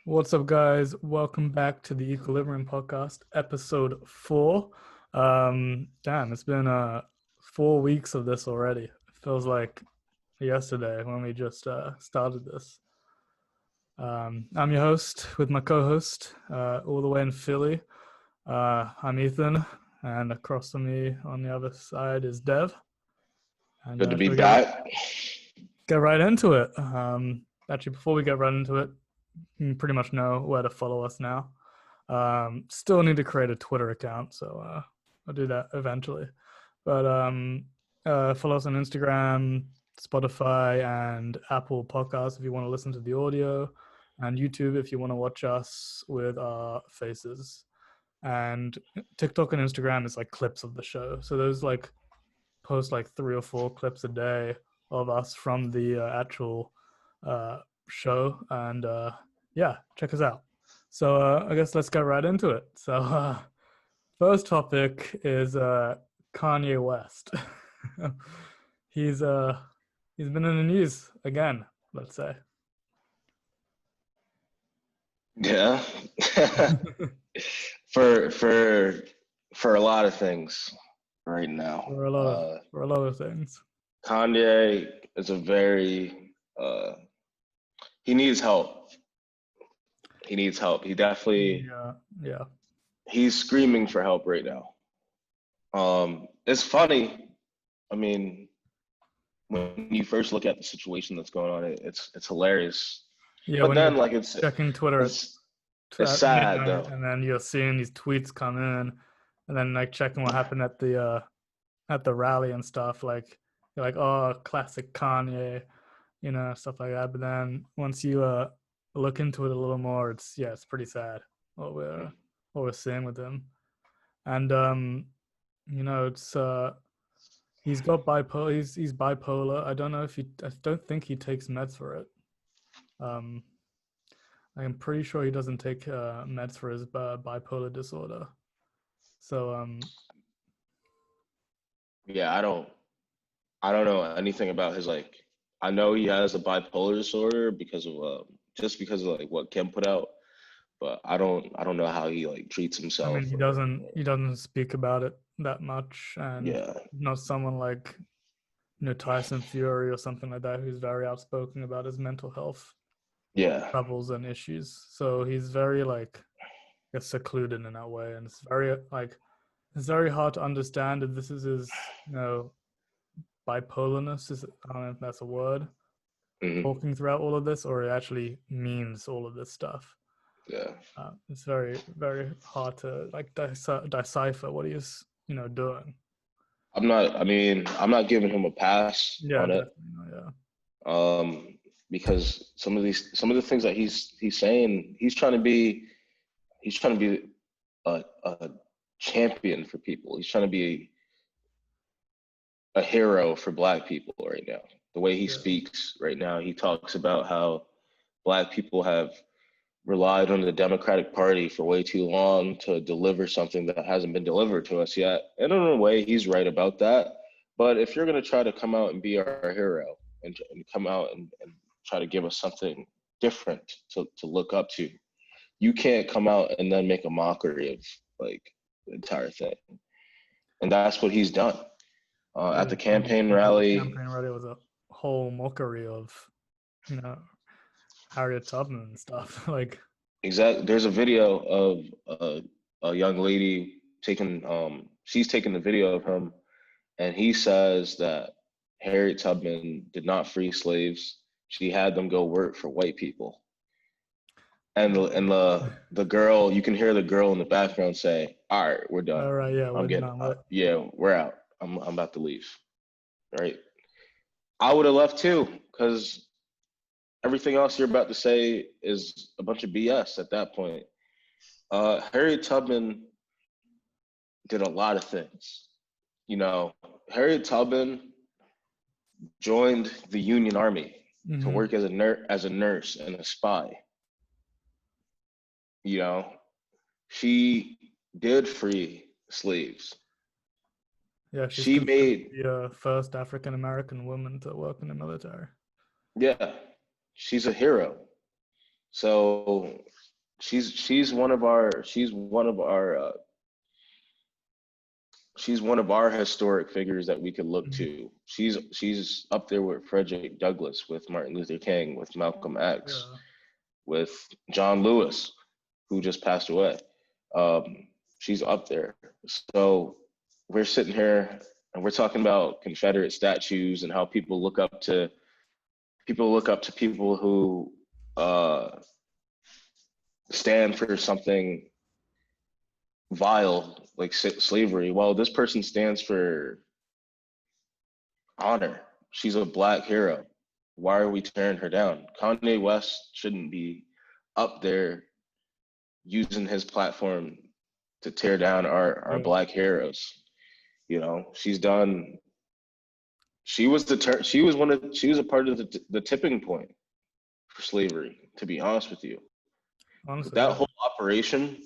What's up, guys? Welcome back to the Equilibrium Podcast, episode 4. Damn, it's been 4 weeks of this already. It feels like yesterday when we just started this. I'm your host with my co-host, all the way in Philly. I'm Ethan, and across from me on the other side is Dev. And Good to be we back. get right into it. Actually, before we get right into it, you pretty much know where to follow us now. Still need to create a Twitter account, so I'll do that eventually. But follow us on Instagram, Spotify, and Apple Podcasts if you want to listen to the audio, and YouTube if you want to watch us with our faces. And TikTok and Instagram is like clips of the show. So those like post like 3 or 4 clips a day of us from the actual show, and yeah, check us out. So I guess let's get right into it. So first topic is Kanye West. he's he's been in the news again, let's say. Yeah. for a lot of things right now. for a lot of things. Kanye is he needs help. He needs help. He definitely Yeah. He's screaming for help right now. It's funny. I mean, when you first look at the situation that's going on, it's hilarious. Yeah, But when then you're checking Twitter it's at sad midnight, though. and then you're seeing these tweets come in, and then like checking what happened at the rally and stuff. Like you're like, oh, classic Kanye, stuff like that. But then once you look into it a little more, it's pretty sad what we're seeing with him. And it's he's got bipolar. He's bipolar. I don't think he takes meds for it. I'm pretty sure he doesn't take meds for his bipolar disorder. So Yeah, I don't know anything about his I know he has a bipolar disorder because of just because of like what Kim put out, but I don't know how he like treats I himself mean, or he doesn't speak about it that much, and yeah. not someone like Tyson Fury or something like that who's very outspoken about his mental health Yeah. troubles and issues. So he's very like secluded in that way, and it's very hard to understand if this is his bipolarness. I don't know if that's a word. Hmm. Talking throughout all of this, or it actually means all of this stuff. Yeah. It's very, very hard to like decipher what he's doing. I'm not giving him a pass Yeah, on it. definitely. Yeah. Because some of the things that he's saying, he's trying to be a champion for people. He's trying to be a hero for Black people right now. The way he speaks right now, he talks about how Black people have relied on the Democratic Party for way too long to deliver something that hasn't been delivered to us yet. And in a way, he's right about that. But if you're going to try to come out and be our hero and come out and try to give us something different to look up to, you can't come out and then make a mockery of like the entire thing. And that's what he's done. At the campaign rally. The campaign rally was a whole mockery of, Harriet Tubman and stuff. Like, Exactly. There's a video of a young lady she's taking the video of him, and he says that Harriet Tubman did not free slaves. She had them go work for white people. And the girl, you can hear the girl in the background say, "All right, we're done. all right, yeah, I'm getting, done. we're out. I'm about to leave." Right. I would have left too, because everything else you're about to say is a bunch of BS at that point. Harriet Tubman did a lot of things. Harriet Tubman joined the Union Army to work as a nurse and a spy. She did free slaves. Yeah, She made the first African American woman to work in the military. Yeah, she's a hero. So she's one of our historic figures that we could look to. She's up there with Frederick Douglass, with Martin Luther King, with Malcolm X, Yeah. with John Lewis, who just passed away. She's up there. So we're sitting here and we're talking about Confederate statues and how people look up to people who stand for something vile like slavery. Well, this person stands for honor. She's a Black hero. Why are we tearing her down? Kanye West shouldn't be up there using his platform to tear down our Black heroes. You know, she was a part of the tipping point for slavery, to be honest with you. With Honestly, that yeah. whole operation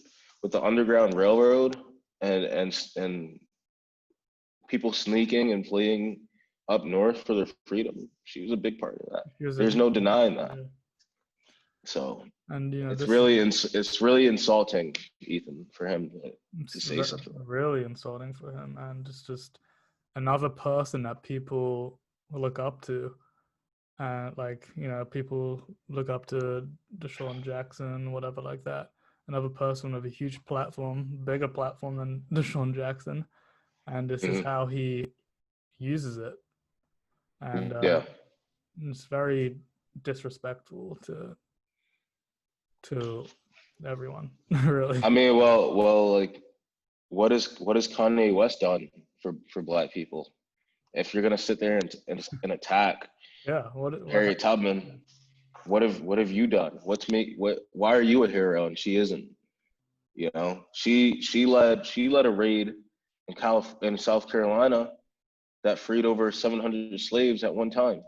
with the Underground Railroad and people sneaking and fleeing up north for their freedom, she was a big part of that. There's no denying that. Yeah. So, and it's really insulting, Ethan, for him to say something. Really insulting for him, and it's just another person that people look up to. Like, people look up to Deshaun Jackson, whatever like that. Another person with a huge platform, bigger platform than Deshaun Jackson, and this is how he uses it. And it's very disrespectful to everyone, really. I mean, well, like, what has Kanye West done for Black people? If you're gonna sit there and attack Harriet Tubman, what have you done? Why are you a hero and she isn't? You know, she led a raid in South Carolina that freed over 700 slaves at one time.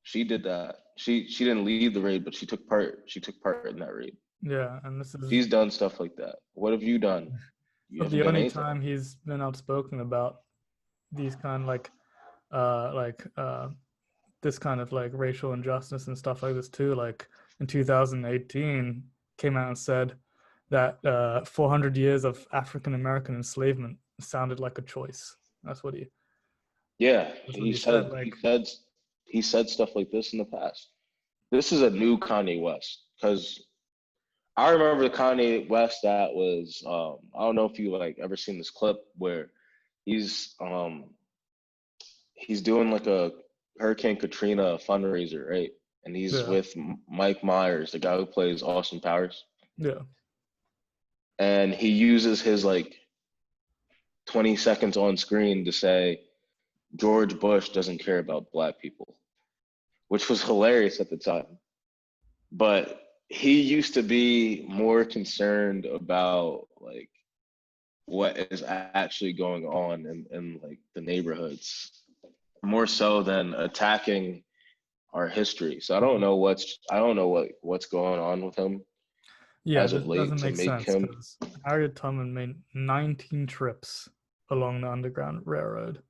She did that. She didn't lead the raid, but she took part in that raid. Yeah, and She's done stuff like that. What have you done? You haven't the done only anything. time he's been outspoken about these kind this kind of like racial injustice and stuff like this too. Like in 2018, came out and said that 400 years of African American enslavement sounded like a choice. That's what he. Yeah, he said. Like, he said stuff like this in the past. This is a new Kanye West, because I remember the Kanye West that was I don't know if you like ever seen this clip where he's doing like a Hurricane Katrina fundraiser, right? And he's with Mike Myers, the guy who plays Austin Powers. Yeah. And he uses his like 20 seconds on screen to say George Bush doesn't care about Black people, which was hilarious at the time. But he used to be more concerned about like what is actually going on in like the neighborhoods, more so than attacking our history. So I don't know what's going on with him. Yeah, as of this late doesn't to make make sense him. because Harriet Tubman made 19 trips along the Underground Railroad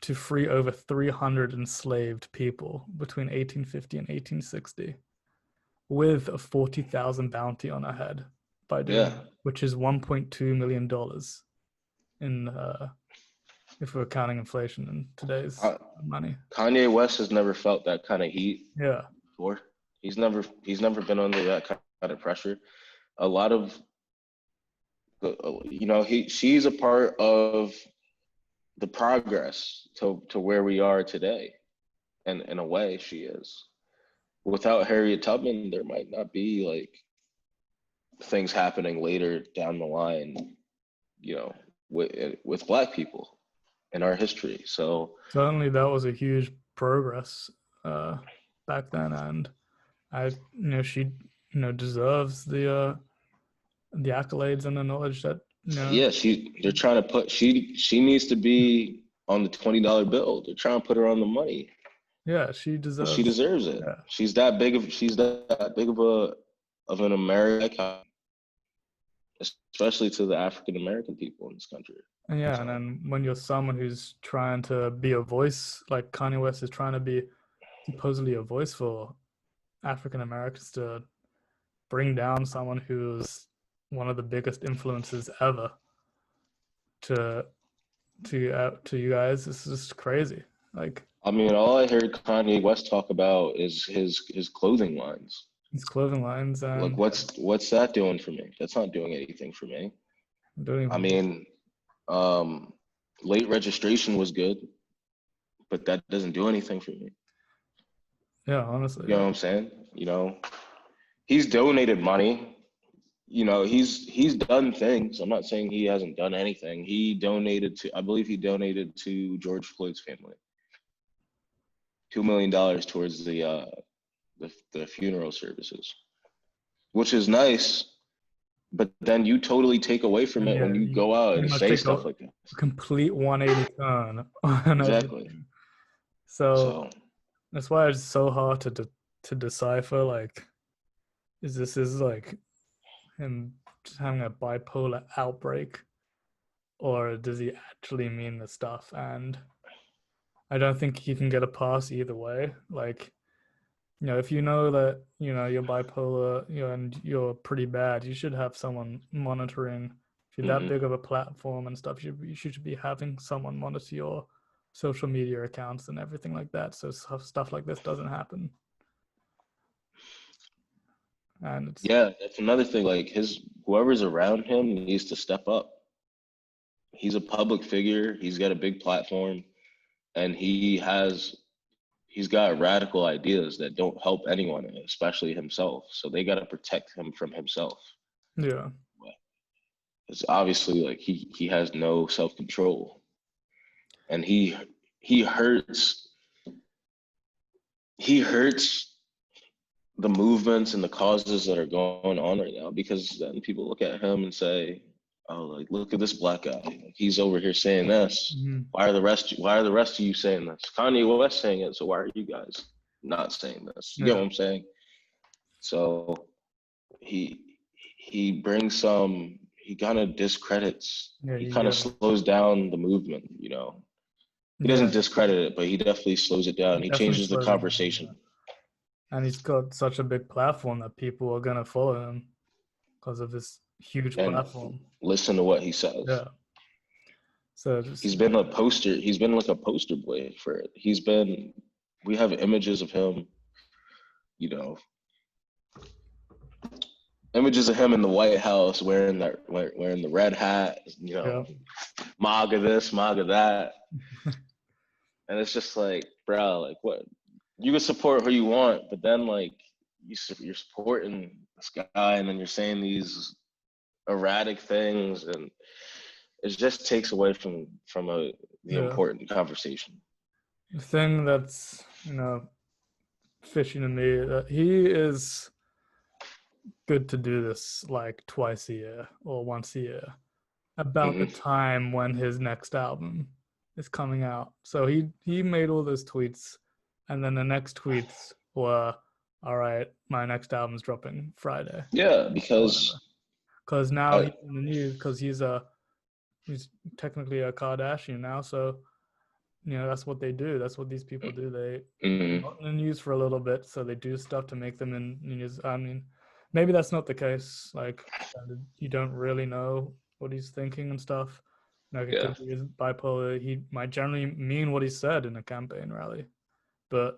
to free over 300 enslaved people between 1850 and 1860, with a 40,000 bounty on her head by doing it, which is $1.2 million in if we're counting inflation in today's money. Kanye West has never felt that kind of heat. Yeah. Before. He's never been under that kind of pressure. A lot of she's a part of the progress to where we are today. And in a way she is. Without Harriet Tubman, there might not be like things happening later down the line, with Black people in our history. So certainly that was a huge progress back then, and she deserves the accolades and the knowledge that they're trying to put she needs to be on the $20 bill. They're trying to put her on the money. Yeah, she deserves it. Yeah. She's that big of an American, especially to the African American people in this country. Yeah, and then when you're someone who's trying to be a voice, like Kanye West is trying to be supposedly a voice for African Americans to bring down someone who's one of the biggest influences ever to you guys. It's just crazy. Like, I mean, all I heard Kanye West talk about is his clothing lines. his clothing lines Like, and what's that doing for me? That's not doing anything for me. doing. I mean, late registration was good, but that doesn't do anything for me. Yeah, honestly, You know what I'm saying? You know, he's donated money. You know, he's done things. I'm not saying he hasn't done anything. I believe he donated to George Floyd's family $2 million towards the funeral services, which is nice. But then you totally take away from and it yeah, when you you go out pretty and much say take stuff a like that. complete 180 turn on Exactly. everything. So So that's why it's so hard to decipher. Like, is like him just having a bipolar outbreak, or does he actually mean the stuff? And I don't think he can get a pass either way. Like, if you know that you're bipolar, and you're pretty bad, you should have someone monitoring. If you're that big of a platform and stuff, you should be having someone monitor your social media accounts and everything like that, so stuff like this doesn't happen. And it's yeah, that's another thing. Like whoever's around him needs to step up. He's a public figure. He's got a big platform, and he's got radical ideas that don't help anyone, especially himself. So they got to protect him from himself. yeah, It's obviously like he has no self control, and he hurts he hurts the movements and the causes that are going on right now, because then people look at him and say, "Oh, like look at this black guy. Like, he's over here saying this. mm-hmm. Why are the rest of you saying this? Kanye West saying it, so why are you guys not saying this?" You get Yeah, what I'm saying? So he brings some. He kind of discredits. yeah, He you kind of get slows down the movement. He doesn't yeah, discredit it, but he definitely slows it down. He definitely changes the slows it down. conversation. Yeah. And he's got such a big platform that people are gonna follow him because of this huge And platform. listen to what he says. Yeah. So just He's been like a poster boy for it. We have images of him, you know, images of him in the White House wearing the red hat, yeah, MAGA this, MAGA that. And it's just like, bro, like what? You can support who you want, but then like you're supporting this guy, and then you're saying these erratic things, and it just takes away from the yeah. important conversation. The thing that's fishy to me, that he is good to do this like twice a year or once a year, about the Mm-hmm. time when his next album is coming out. So he made all those tweets, and then the next tweets were, "All right, my next album's dropping Friday," Yeah, or whatever. because Because now I he's in the news because he's technically a Kardashian now. So that's what they do. That's what these people do. They're mm-hmm. not in the news for a little bit, so they do stuff to make them in news. I mean, maybe that's not the case. Like, you don't really know what he's thinking and stuff. Like, it Yeah, could be his bipolar. He might generally mean what he said in a campaign rally, but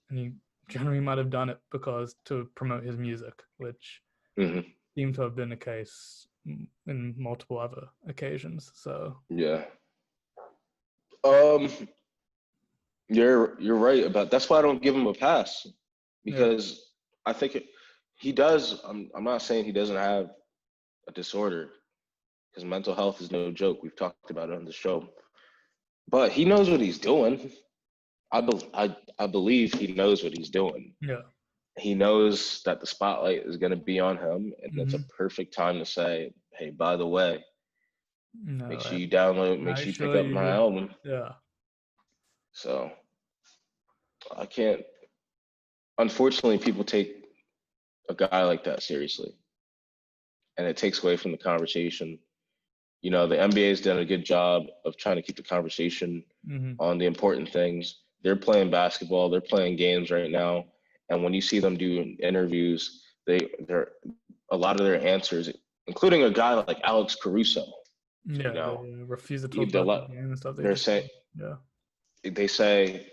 and he generally might have done it because to promote his music, which mm-hmm. seemed to have been the case in multiple other occasions. So Yeah. Um, you're right about that's why I don't give him a pass, yeah, because I think he does. I'm not saying he doesn't have a disorder, because mental health is no joke. We've talked about it on the show, but he knows what he's doing. I believe he knows what he's doing. yeah, He knows that the spotlight is going to be on him, and it's a mm-hmm. perfect time to say, "Hey, by the way, make No, sure you download, make I sure you pick assure up my you, album." yeah, So I can't. Unfortunately, people take a guy like that seriously, and it takes away from the conversation. The NBA's done a good job of trying to keep the conversation mm-hmm. on the important things. They're playing basketball, they're playing games right now, and when you see them do interviews, they're a lot of their answers, including a guy like Alex Caruso. Yeah, they refuse to talk about the game and stuff. They say,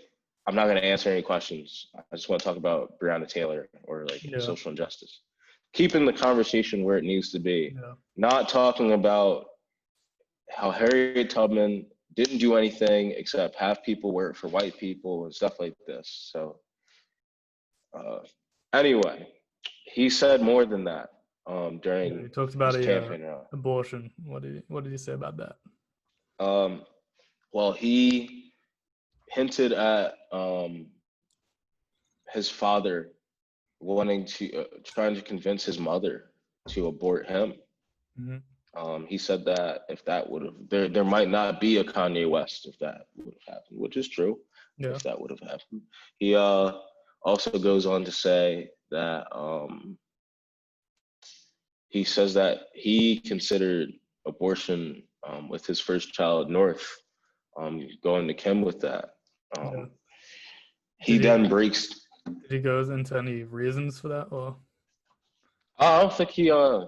I'm not going to answer any questions. I just want to talk about Breonna Taylor or like social injustice. Keeping the conversation where it needs to be. Yeah. Not talking about how Harriet Tubman didn't do anything except have people work for white people and stuff like this. So anyway, he said more than that during he talked about his campaign abortion. What did he say about that? Well, he hinted at his father trying to convince his mother to abort him. Mm-hmm. He said that if that would have, there might not be a Kanye West if that would have happened, which is true. Yeah. If that would have happened. He also goes on to say that he says that he considered abortion with his first child, North, going to Kim with that. He then breaks. Did he go into any reasons for that, or? I don't think he. I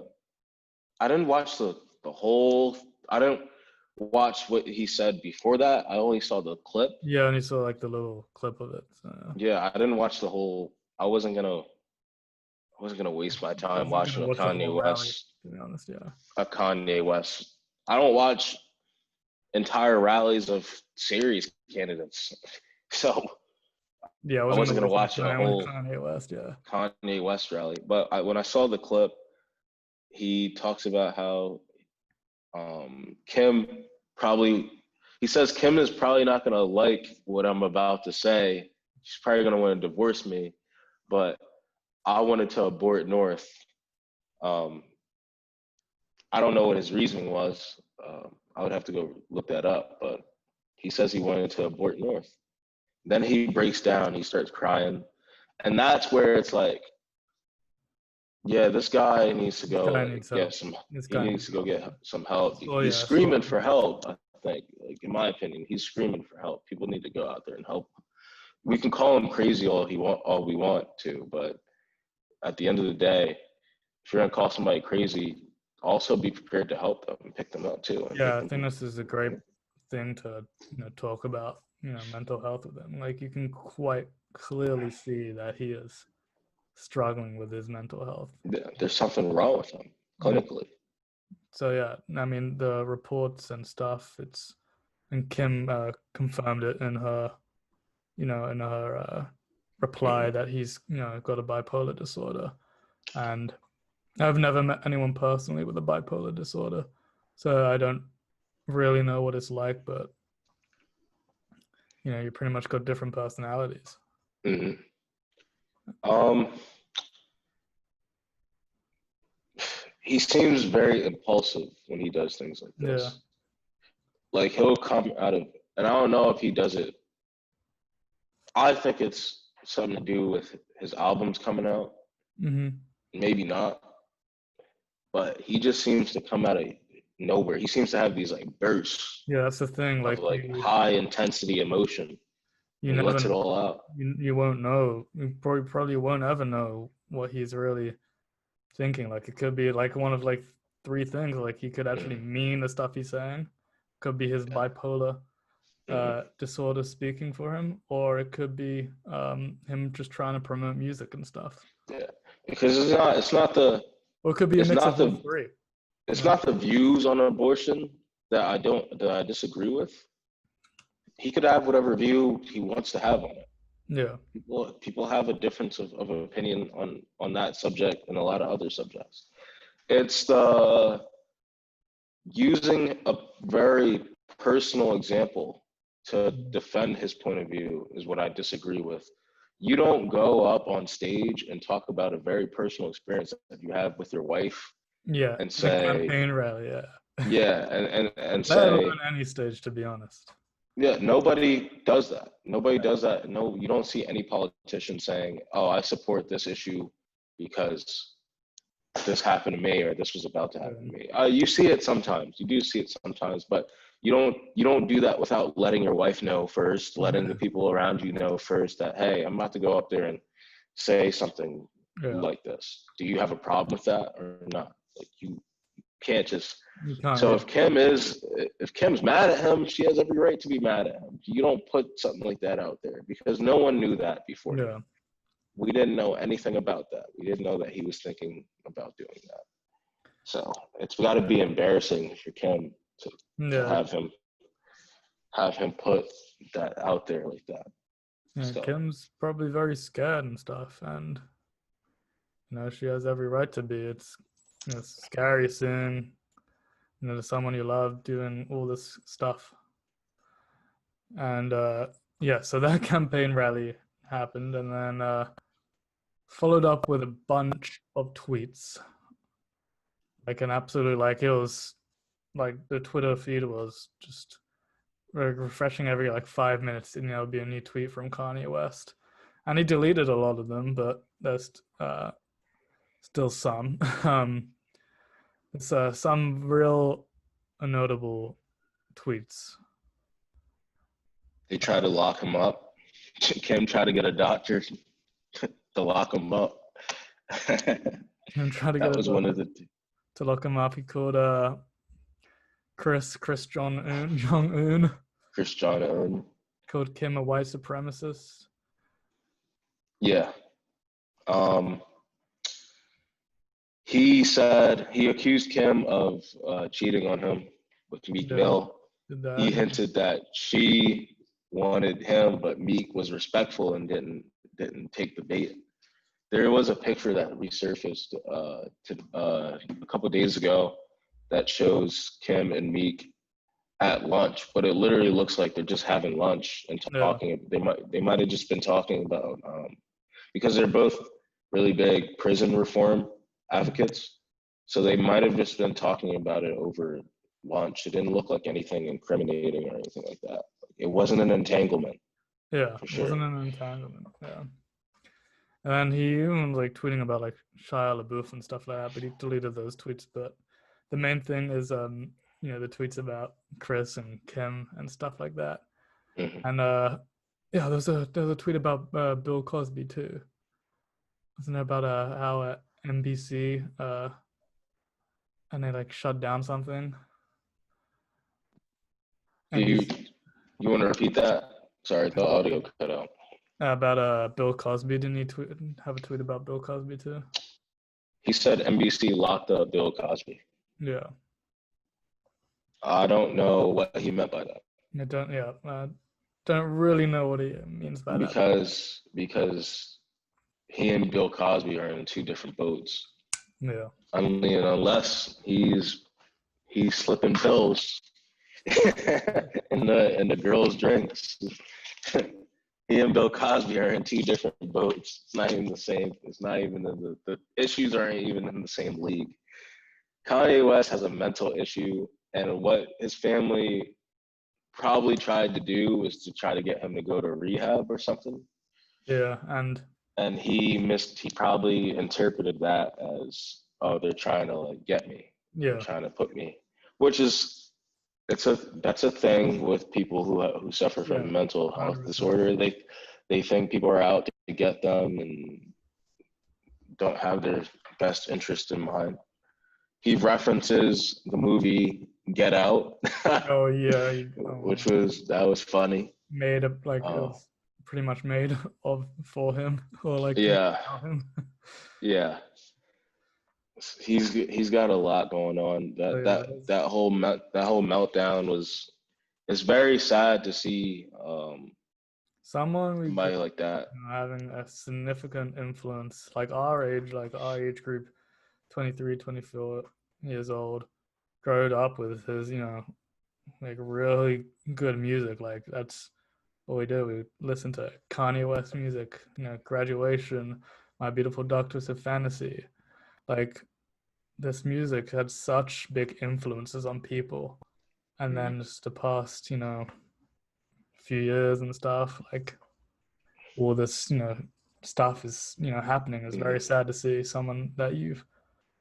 didn't watch the whole. I didn't watch what he said before that. I only saw the clip. Yeah, I only saw like the little clip of it. So. Yeah, I didn't watch the whole. I wasn't gonna waste my time watching a Kanye West. To be honest, yeah. A Kanye West. I don't watch entire rallies of series candidates, so. Yeah, I wasn't gonna watch a whole Kanye West. Yeah, Kanye West rally. But when I saw the clip, he talks about how Kim he says Kim is probably not gonna like what I'm about to say. She's probably gonna want to divorce me, but I wanted to abort North. I don't know what his reasoning was. I would have to go look that up, but he says he wanted to abort North. Then he breaks down, he starts crying. And that's where it's like, yeah, this guy needs to go get some help. He's screaming for help, I think. Like, in my opinion, he's screaming for help. People need to go out there and help. We can call him crazy all we want to, but at the end of the day, if you're gonna call somebody crazy, also be prepared to help them and pick them up too. Yeah, I think this is a great thing to talk about. Mental health with him. Like, you can quite clearly see that he is struggling with his mental health. Yeah, there's something wrong with him clinically. So yeah, I mean, the reports and stuff. And Kim confirmed it in her, reply that he's got a bipolar disorder, and I've never met anyone personally with a bipolar disorder, so I don't really know what it's like, but. You pretty much got different personalities. Mm-hmm. He seems very impulsive when he does things like this. Yeah. Like, he'll come out of, and I don't know if he does it. I think it's something to do with his albums coming out. Mm-hmm. Maybe not. But he just seems to come out of nowhere. He seems to have these like bursts. Yeah, that's the thing. Like high intensity emotion. You never lets it all out. You won't know. You probably won't ever know what he's really thinking. Like, it could be like one of like three things. Like, he could actually mean the stuff he's saying. Could be his bipolar disorder speaking for him, or it could be him just trying to promote music and stuff. Yeah, because it's not the. Or it could be a mix of the three. It's not the views on abortion that I disagree with. He could have whatever view he wants to have on it. Yeah. People have a difference of opinion on that subject and a lot of other subjects. It's the using a very personal example to defend his point of view is what I disagree with. You don't go up on stage and talk about a very personal experience that you have with your wife. Yeah. And say campaign rally, yeah. Yeah, and say on any stage, to be honest. Yeah, nobody does that. Nobody does that. No, you don't see any politician saying, "Oh, I support this issue because this happened to me or this was about to happen to me." You see it sometimes. You do see it sometimes, but you don't do that without letting your wife know first, letting the people around you know first that, hey, I'm about to go up there and say something Yeah. like this. Do you have a problem with that or not? Like you can't just. You can't. So if Kim's mad at him, she has every right to be mad at him. You don't put something like that out there because no one knew that before. Yeah. We didn't know anything about that. We didn't know that he was thinking about doing that. So it's got to be embarrassing for Kim to have him put that out there like that. Yeah, So Kim's probably very scared and stuff, and she has every right to be. It's scary seeing to someone you love doing all this stuff. And so that campaign rally happened, and then followed up with a bunch of tweets, like an absolute it was like the Twitter feed was just refreshing every 5 minutes, and there'll be a new tweet from Kanye West, and he deleted a lot of them, but there's still some. It's some real notable tweets. they tried to lock him up. Kim tried to get a doctor to lock him up. And try to That get was one of the to lock him up. He called Kris Jong Un. Kris Jong Un. Called Kim a white supremacist. Yeah. He said he accused Kim of cheating on him with Meek Mill. He hinted that she wanted him, but Meek was respectful and didn't take the bait. There was a picture that resurfaced a couple of days ago that shows Kim and Meek at lunch, but it literally looks like they're just having lunch and talking. Yeah. They might have just been talking about because they're both really big prison reform advocates, so they might have just been talking about it over lunch. It didn't look like anything incriminating or anything like that. It wasn't an entanglement. Yeah, for sure. It wasn't an entanglement. Yeah. And he even was tweeting about Shia LaBeouf and stuff like that, but he deleted those tweets. But the main thing is the tweets about Kris and Kim and stuff like that. Mm-hmm. And there's a tweet about Bill Cosby too. Wasn't it about how NBC and they shut down something? You want to repeat that? Sorry, the audio cut out. About Bill Cosby. Didn't he have a tweet about Bill Cosby too? He said NBC locked up Bill Cosby. Yeah. I don't know what he meant by that. I don't really know what he means by that. Because he and Bill Cosby are in two different boats. Yeah. Unless he's slipping pills in the girls' drinks. He and Bill Cosby are in two different boats. It's not even the same. It's not even the issues aren't even in the same league. Kanye West has a mental issue, and what his family probably tried to do was to try to get him to go to rehab or something. Yeah, and he probably interpreted that as, oh, they're trying to get me. Yeah. They're trying to put me, which is that's a thing with people who suffer from mental health 100%. Disorder. They think people are out to get them and don't have their best interest in mind. He references the movie Get Out. Oh yeah, that was funny. Made up it was pretty much made for him or him. Yeah. He's got a lot going on. That whole meltdown it's very sad to see somebody like that having a significant influence, our age group, 23, 24 years old, growing up with his really good music. That's what we do. We listen to Kanye West music, Graduation, My Beautiful Dark Twisted Fantasy. This music had such big influences on people, and then just the past few years and stuff, all this stuff is happening. It's very sad to see someone that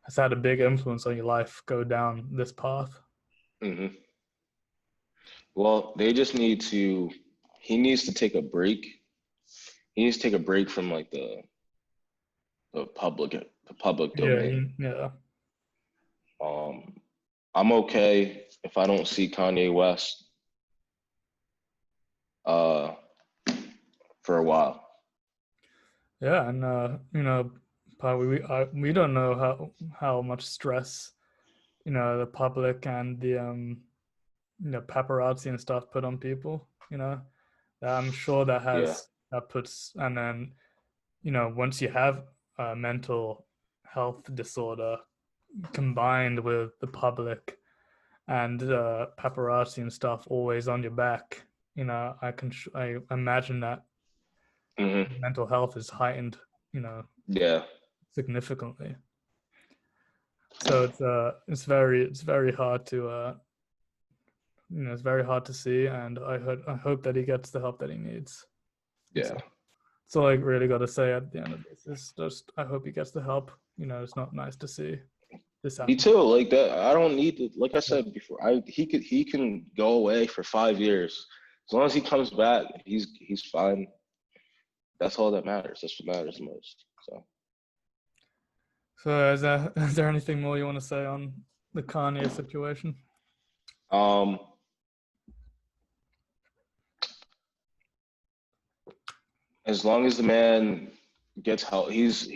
has had a big influence on your life go down this path. Mm-hmm. Well, they just he needs to take a break. He needs to take a break from the public Yeah, domain. yeah. I'm okay if I don't see Kanye West for a while. Yeah, and probably we don't know how much stress the public and the paparazzi and stuff put on people. I'm sure Yeah. that puts, and then once you have a mental health disorder combined with the public and paparazzi and stuff always on your back, I imagine that Hmm. mental health is heightened, Yeah. significantly. So it's very hard to it's very hard to see, and I hope that he gets the help that he needs. Yeah. That's all I really got to say at the end of this. Is just I hope he gets the help. It's not nice to see this Me happen. too. Like that. I don't need to. Like I said before, he can go away for 5 years. As long as he comes back, he's fine. That's all that matters. That's what matters most. So. So is there anything more you want to say on the Kanye situation? Um. As long as the man gets help, he's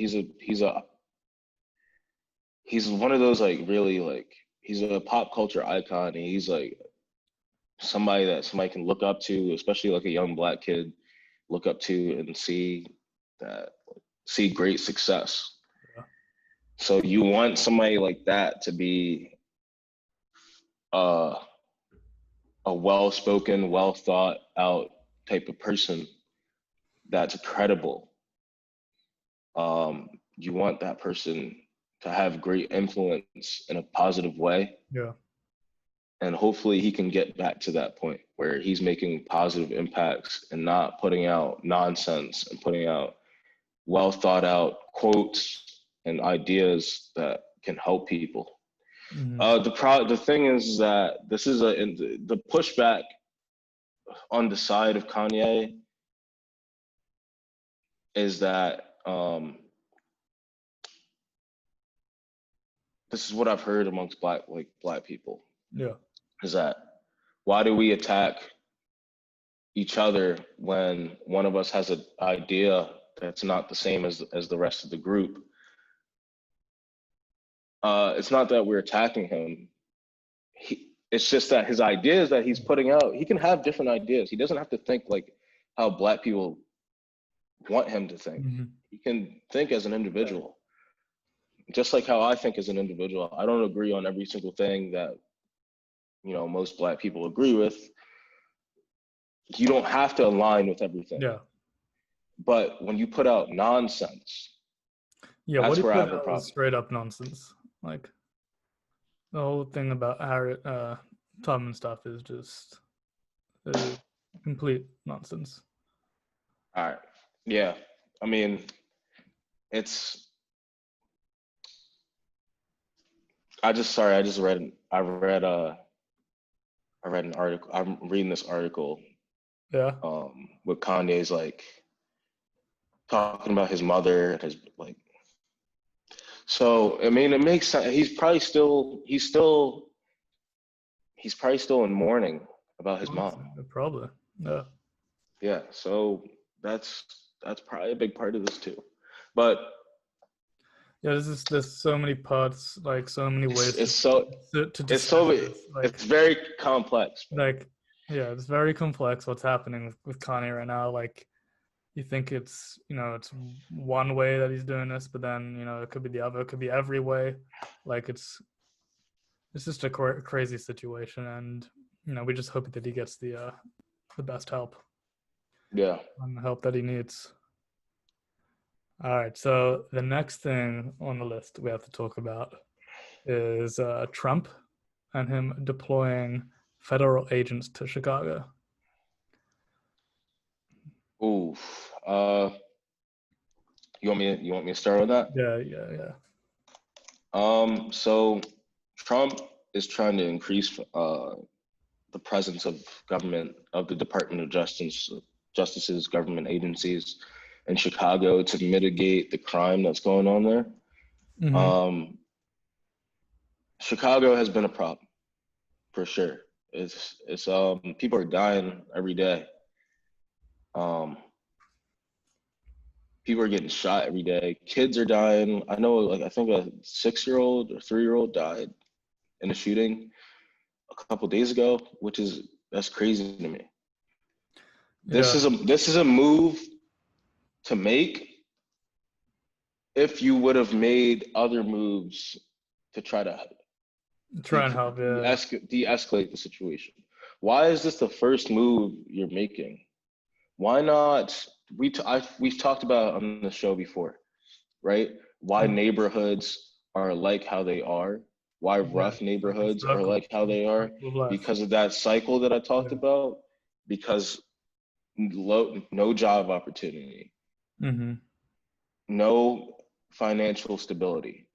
one of those like really like he's a pop culture icon. And he's like somebody that somebody can look up to, especially like a young black kid, look up to and see great success. Yeah. So you want somebody like that to be uh, a well-spoken, well thought out type of person that's credible. You want that person to have great influence in a positive way. Yeah. And hopefully he can get back to that point where he's making positive impacts and not putting out nonsense and putting out well thought out quotes and ideas that can help people. Mm-hmm. The thing is that this is the pushback on the side of Kanye is that this is what I've heard amongst black people Yeah. is that why do we attack each other when one of us has an idea that's not the same as the rest of the group? It's not that we're attacking him. It's just that his ideas that he's putting out, he can have different ideas. He doesn't have to think like how black people want him to think. Mm-hmm. He can think as an individual, just like how I think as an individual. I don't agree on every single thing that most black people agree with. You don't have to align with everything. Yeah. But when you put out nonsense, Yeah. What that's he where I put have a out was problem. straight up nonsense. Like the whole thing about Harriet Tubman stuff is just complete nonsense. All right. Yeah. I mean, it's I just read an article. I'm reading this article Yeah. with Kanye's like talking about his mother and his like. So I mean, it makes sense. He's probably still in mourning about his mom. Probably. Yeah. Yeah. So that's probably a big part of this too. But Yeah, there's so many parts, like so many ways to discuss this. it's very complex. Like yeah, it's very complex what's happening with Kanye right now. Like you think it's it's one way that he's doing this, but then it could be the other, it could be every way. Like it's just a crazy situation, and we just hope that he gets the best help. Yeah. And the help that he needs. All right, so the next thing on the list we have to talk about is Trump and him deploying federal agents to Chicago. Ooh. You want me to start with that? Yeah. So Trump is trying to increase the presence of government, of the Department of Justice's government agencies, in Chicago to mitigate the crime that's going on there. Mm-hmm. Chicago has been a problem for sure. It's people are dying every day. People are getting shot every day. Kids are dying. I know, like, I think a 6-year-old or 3-year-old died in a shooting a couple days ago, that's crazy to me. Yeah. This is a move to make if you would have made other moves to try to Try and help. Yeah. de-escalate the situation. Why is this the first move you're making? Why not? We've talked about on the show before, right? Why neighborhoods are like how they are, why Yeah. rough neighborhoods are Circle. like how they are, Circle of life. because of that cycle that I talked Yeah. about, because no job opportunity, Mm-hmm. no financial stability,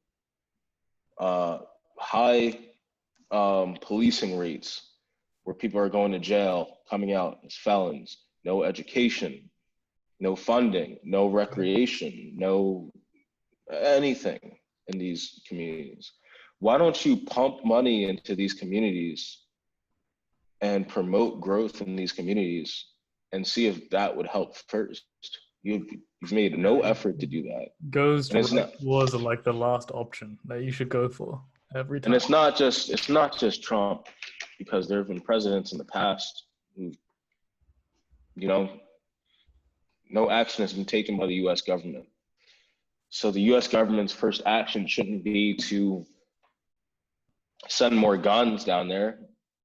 high policing rates where people are going to jail, coming out as felons, no education, no funding, no recreation, no anything in these communities. Why don't you pump money into these communities and promote growth in these communities and see if that would help first? You've made no effort to do that. Goes And it's right not towards like the last option that you should go for every and time. it's not just Trump, because there have been presidents in the past who, you know, no action has been taken by the US government. So the US government's first action shouldn't be to send more guns down there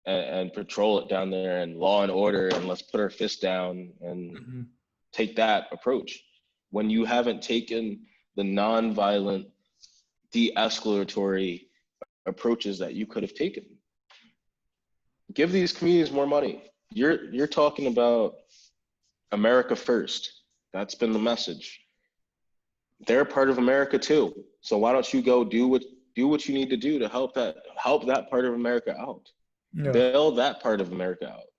and patrol it down there and law and order and let's put our fist down and Mm-hmm. take that approach. When you haven't taken the non-violent, de-escalatory approaches that you could have taken. Give these communities more money. You're talking about America first. That's been the message. They're part of America too. So why don't you go do what you need to do to help that part of America out? Yeah. Bail that part of America out.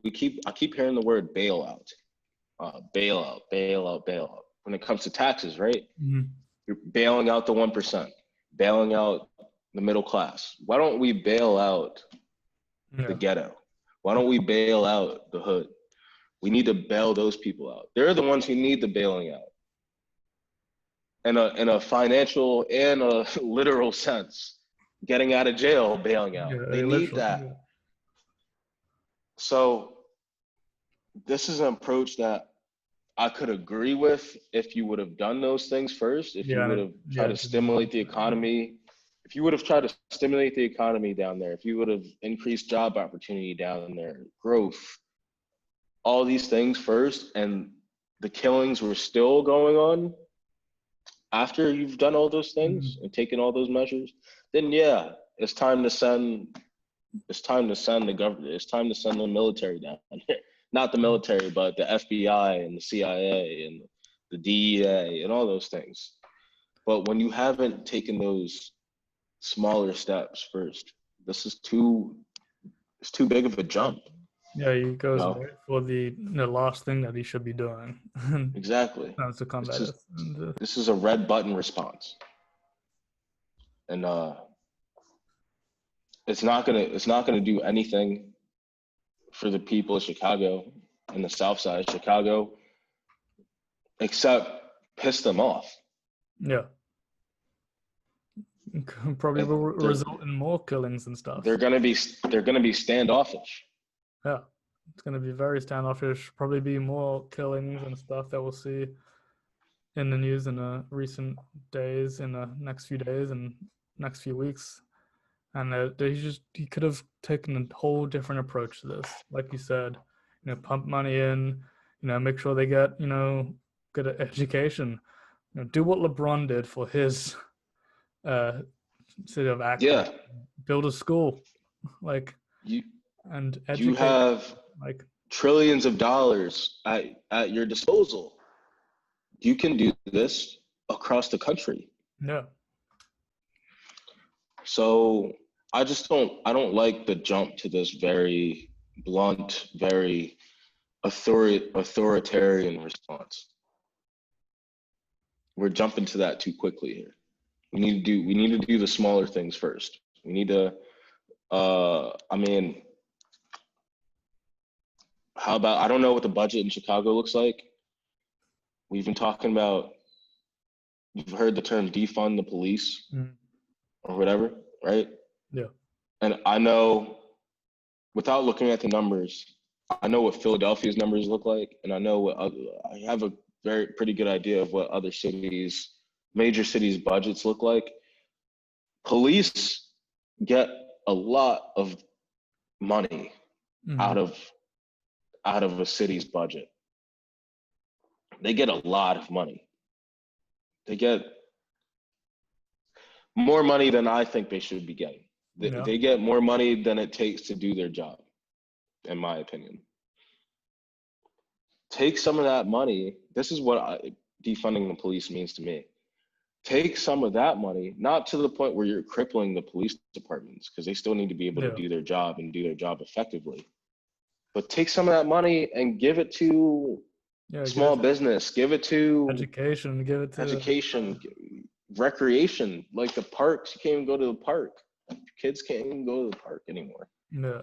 I keep hearing the word bailout. Bailout. When it comes to taxes, right? Mm-hmm. You're bailing out the 1%, bailing out the middle class. Why don't we bail out the ghetto? Why don't we bail out the hood? We need to bail those people out. They're the ones who need the bailing out. In a financial and a literal sense, getting out of jail, bailing out. Yeah, They need that. yeah. So this is an approach that I could agree with if you would have done those things first, if you would have tried to stimulate the economy, if you would have tried to stimulate the economy down there, if you would have increased job opportunity down there, growth, all these things first, and the killings were still going on after you've done all those things and taken all those measures, then yeah, it's time to send the government, it's time to send the military down here. Not the military, but the FBI and the CIA and the DEA and all those things. But when you haven't taken those smaller steps first, it's too big of a jump. Yeah, he goes right for the last thing that he should be doing. Exactly. To combat it. This is a red button response. And it's not gonna do anything for the people of Chicago and the South Side of Chicago, except piss them off. Yeah. Probably will result in more killings and stuff. They're gonna be standoffish. Yeah, it's gonna be very standoffish. Probably be more killings and stuff that we'll see in the news in the recent days, in the next few days and next few weeks. And he could have taken a whole different approach to this. Like you said, pump money in, make sure they get, good education. Do what LeBron did for his city of Akron. Yeah. Build a school, and educate. You have trillions of dollars at your disposal. You can do this across the country. Yeah. So I don't like the jump to this very blunt, very authoritarian response. we're jumping to that too quickly here. We need to do the smaller things first. We need to, I mean, how about, I don't know what the budget in Chicago looks like. We've been talking about, you've heard the term defund the police or whatever, right? Yeah. And I know, without looking at the numbers, I know what Philadelphia's numbers look like, and I know I have a pretty good idea of what other cities, major cities' budgets look like. Police get a lot of money out of a city's budget. They get a lot of money. They get more money than I think they should be getting. They get more money than it takes to do their job, in my opinion. Take some of that money. This is what defunding the police means to me. Take some of that money, not to the point where you're crippling the police departments, because they still need to be able to do their job and do their job effectively. But take some of that money and give it to small business. Give it to education. Give it to education, recreation, like the parks. You can't even go to the park. Kids can't even go to the park anymore. Yeah.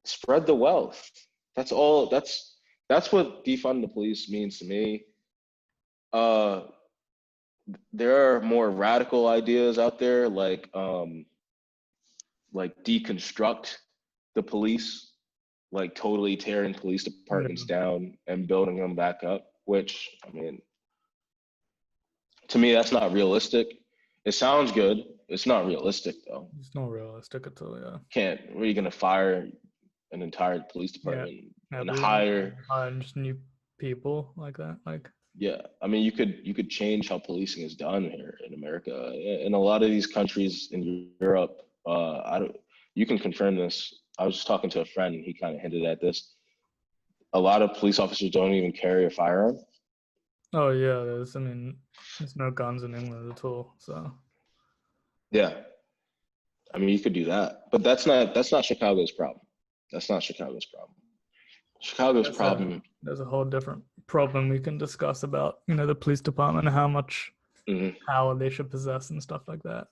Spread the wealth. That's all. That's what defund the police means to me. There are more radical ideas out there, like deconstruct the police, like totally tearing police departments down and building them back up, which, I mean, to me, that's not realistic. It sounds good. It's not realistic, though. It's not realistic at all, yeah. Where are you going to fire an entire police department and hire just new people like that? Yeah, I mean, you could change how policing is done here in America. In a lot of these countries in Europe, you can confirm this. I was just talking to a friend, and he kind of hinted at this. A lot of police officers don't even carry a firearm. Oh yeah, there's no guns in England at all. So yeah, I mean, you could do that, but that's not Chicago's problem. That's not Chicago's problem. Chicago's problem. There's a whole different problem we can discuss about, the police department and how much power they should possess and stuff like that.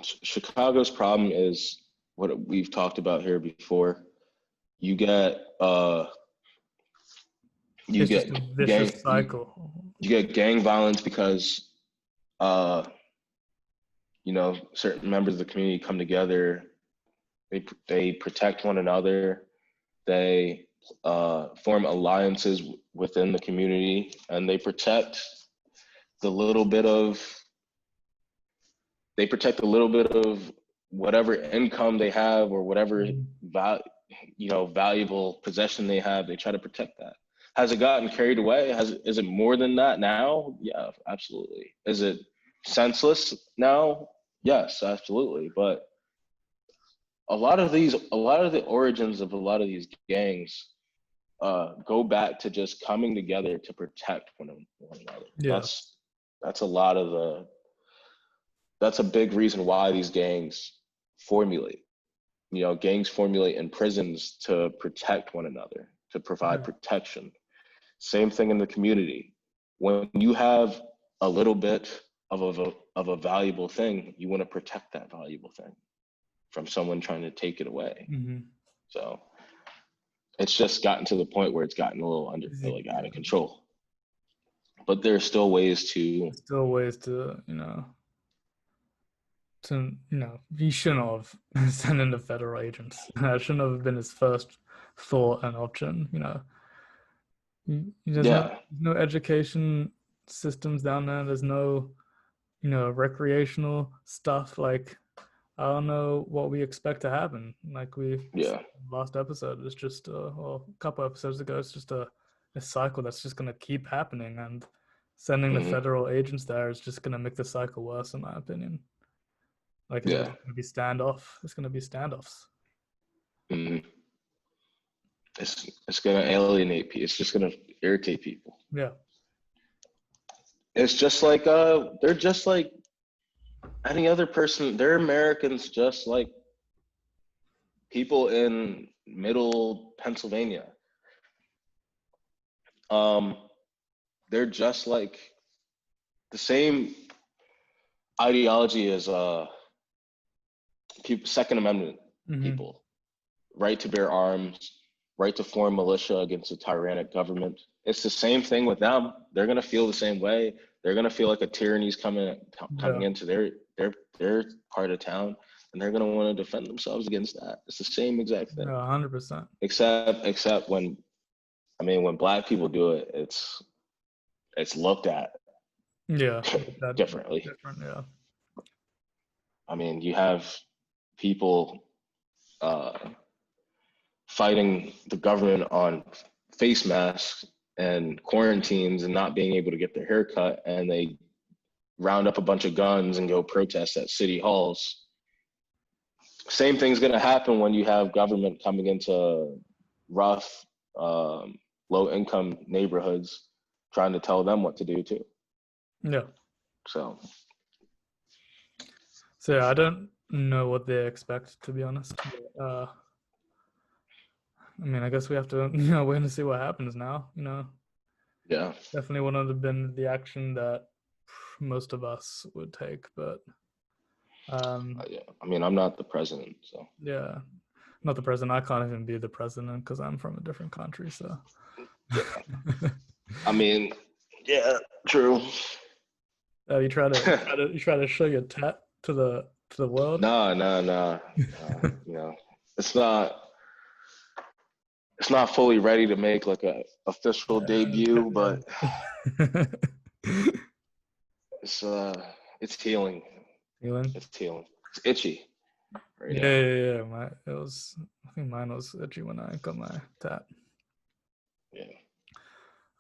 Chicago's problem is what we've talked about here before. You get Just a vicious cycle. You get gang violence because certain members of the community come together. They protect one another. They form alliances within the community, and they protect the little bit of whatever income they have or whatever valuable possession they have. They try to protect that. Has it gotten carried away? Is it more than that now? Yeah, absolutely. Is it senseless now? Yes, absolutely. But a lot of the origins of a lot of these gangs go back to just coming together to protect one another. Yeah. That's a big reason why these gangs formulate. Gangs formulate in prisons to protect one another, to provide protection. Same thing in the community. When you have a little bit of a valuable thing, you want to protect that valuable thing from someone trying to take it away. So it's just gotten to the point where it's gotten a little out of control. But there's still ways to you shouldn't have sent in the federal agents. That shouldn't have been his first thought and option. There's no education systems down there. There's no recreational stuff. Like, I don't know what we expect to happen. Like last episode, it's just a couple episodes ago, it's just a cycle that's just going to keep happening, and sending the federal agents there is just going to make the cycle worse, in my opinion. Like, it's going to be standoff. It's going to be standoffs. It's going to alienate people. It's just going to irritate people. Yeah. It's just like they're just like any other person. They're Americans, just like people in middle Pennsylvania. They're just like the same ideology as Second Amendment people, right to bear arms, right to form militia against a tyrannic government. It's the same thing with them. They're gonna feel the same way. They're gonna feel like a tyranny's coming into their part of town, and they're gonna want to defend themselves against that. It's the same exact thing. 100%. Except when Black people do it, it's looked at differently. Different, yeah. I mean, you have people fighting the government on face masks and quarantines and not being able to get their hair cut, and they round up a bunch of guns and go protest at city halls. Same thing's going to happen when you have government coming into rough, low-income neighborhoods trying to tell them what to do too. Yeah. So yeah, I don't know what they expect, to be honest. I mean, I guess we have to, wait and see what happens now. Yeah. Definitely wouldn't have been the action that most of us would take, but yeah. I mean, I'm not the president, so. Yeah, not the president. I can't even be the president because I'm from a different country. So. Yeah. I mean, yeah, true. You try to show your tat to the world. No. It's not fully ready to make like a official debut, but it's healing. It's healing. It's itchy. Right now. Yeah. I think mine was itchy when I got my tat. Yeah.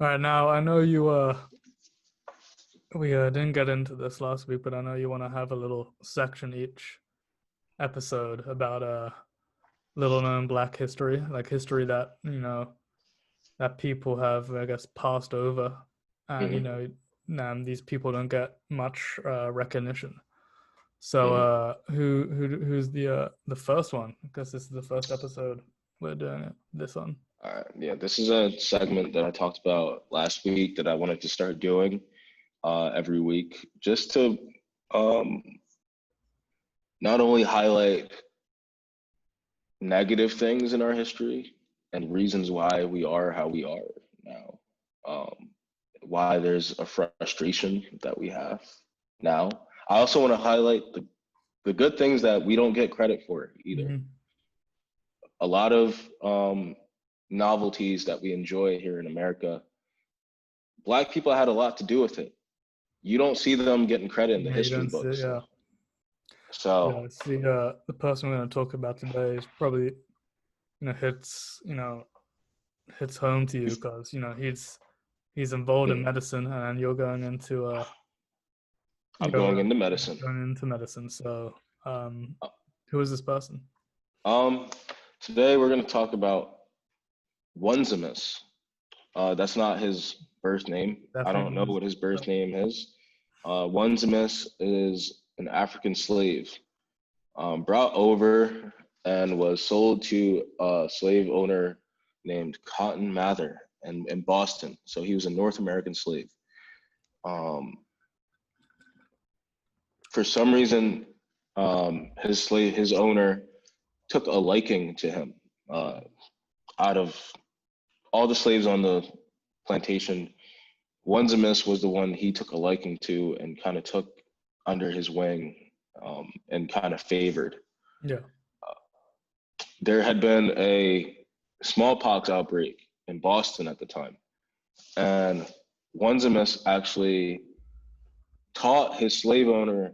All right, now I know you we didn't get into this last week, but I know you want to have a little section each episode about little known Black history, like history that that people have, I guess, passed over, and these people don't get much recognition. So who's the first one? Because this is the first episode we're doing this on. All right. Yeah, this is a segment that I talked about last week that I wanted to start doing every week, just to not only highlight negative things in our history and reasons why we are how we are now, why there's a frustration that we have now. I also want to highlight the good things that we don't get credit for either. Mm-hmm. A lot of novelties that we enjoy here in America, Black people had a lot to do with it. You don't see them getting credit in the history books. So it's the person we're going to talk about today is probably hits home to you because he's involved in medicine, and you're going into I'm going into medicine. So who is this person? Today we're going to talk about Onesimus. That's not his birth name. Definitely. I don't know what his birth name is. Onesimus is an African slave brought over and was sold to a slave owner named Cotton Mather in Boston. So he was a North American slave. For some reason, his owner took a liking to him. Out of all the slaves on the plantation, Onesimus was the one he took a liking to and kind of took under his wing and kind of favored. Yeah. There had been a smallpox outbreak in Boston at the time, and Onesimus actually taught his slave owner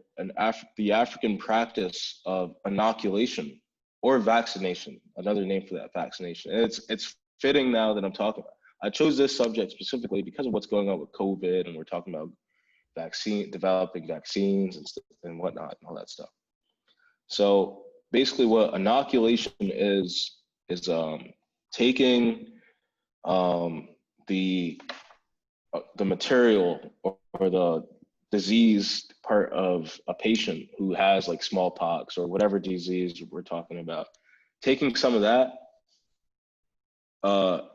the African practice of inoculation or vaccination, another name for that, vaccination. And it's fitting now that I'm talking about. I chose this subject specifically because of what's going on with COVID, and we're talking about developing vaccines and whatnot and all that stuff. So basically what inoculation is taking the material or the disease part of a patient who has like smallpox or whatever disease we're talking about, taking some of that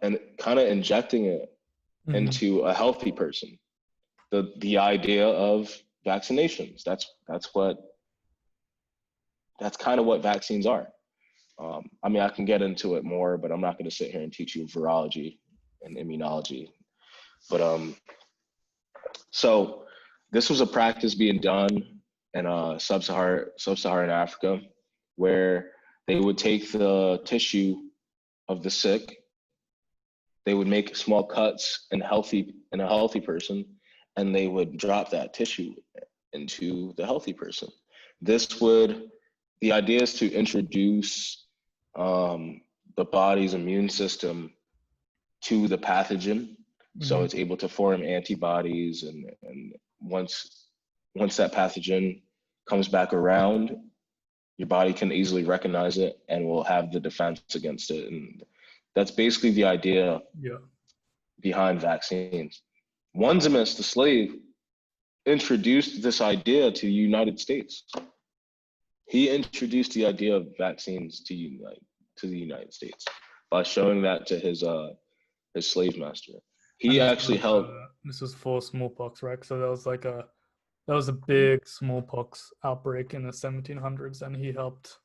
and kind of injecting it into a healthy person. the idea of vaccinations. That's kind of what vaccines are. I mean, I can get into it more, but I'm not going to sit here and teach you virology and immunology. But so this was a practice being done in sub-Saharan Africa, where they would take the tissue of the sick, they would make small cuts in a healthy person, and they would drop that tissue into the healthy person. The idea is to introduce the body's immune system to the pathogen, so it's able to form antibodies, and once that pathogen comes back around, your body can easily recognize it and will have the defense against it. And that's basically the idea behind vaccines. Onesimus, the slave, introduced this idea to the United States. He introduced the idea of vaccines to the United States by showing that to his slave master. He actually helped. This was for smallpox, right? So that was a big smallpox outbreak in the 1700s, and he helped.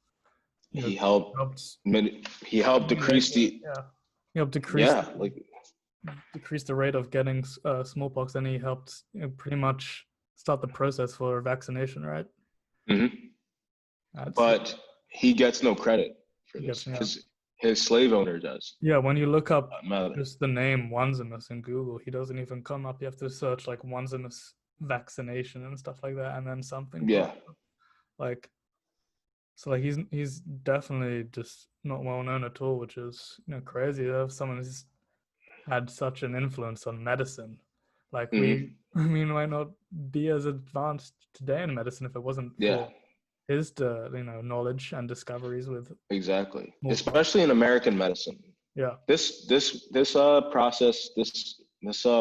He helped decrease the. Yeah, he helped decrease the rate of getting smallpox, and he helped pretty much start the process for vaccination, right? But he gets no credit for this. His slave owner does. Yeah, when you look up just the name Onesimus in Google, he doesn't even come up. You have to search like Onesimus vaccination and stuff like that, and then something. Yeah. He's definitely just not well known at all, which is crazy to have someone who's had such an influence on medicine. Like we might not be as advanced today in medicine if it wasn't for his knowledge and discoveries with especially in American medicine. This process, this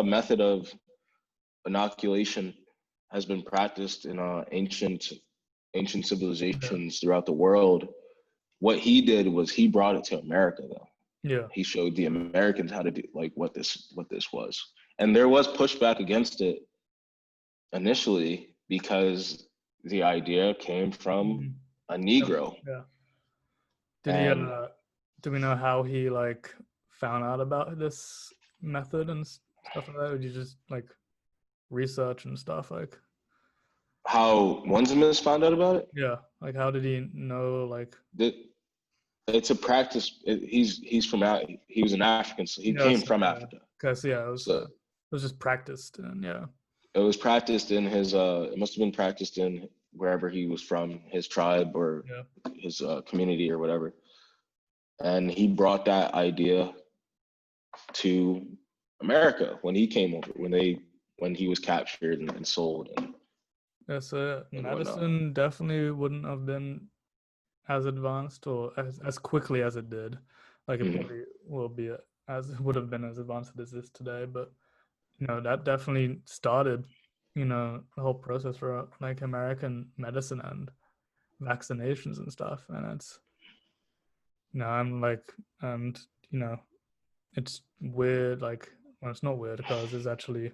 method of inoculation has been practiced in ancient civilizations throughout the world. What he did was he brought it to America, though. He showed the Americans how to do what this was, and there was pushback against it initially because the idea came from a Negro. Do we know how he found out about this method and stuff like that? Or did you just research and stuff how Onesimus found out about it? Yeah, how did he know it's a practice. He's from he was an African, so he came from Africa. Okay, so it was just practiced, and it was practiced in his. It must have been practiced in wherever he was from, his tribe or his community or whatever. And he brought that idea to America when he came over, when he was captured and sold. Medicine definitely wouldn't have been as advanced or as quickly as it did. It probably would have been as advanced as it is today. But that definitely started the whole process for American medicine and vaccinations and stuff. And it's it's weird. Well, it's not weird because it's actually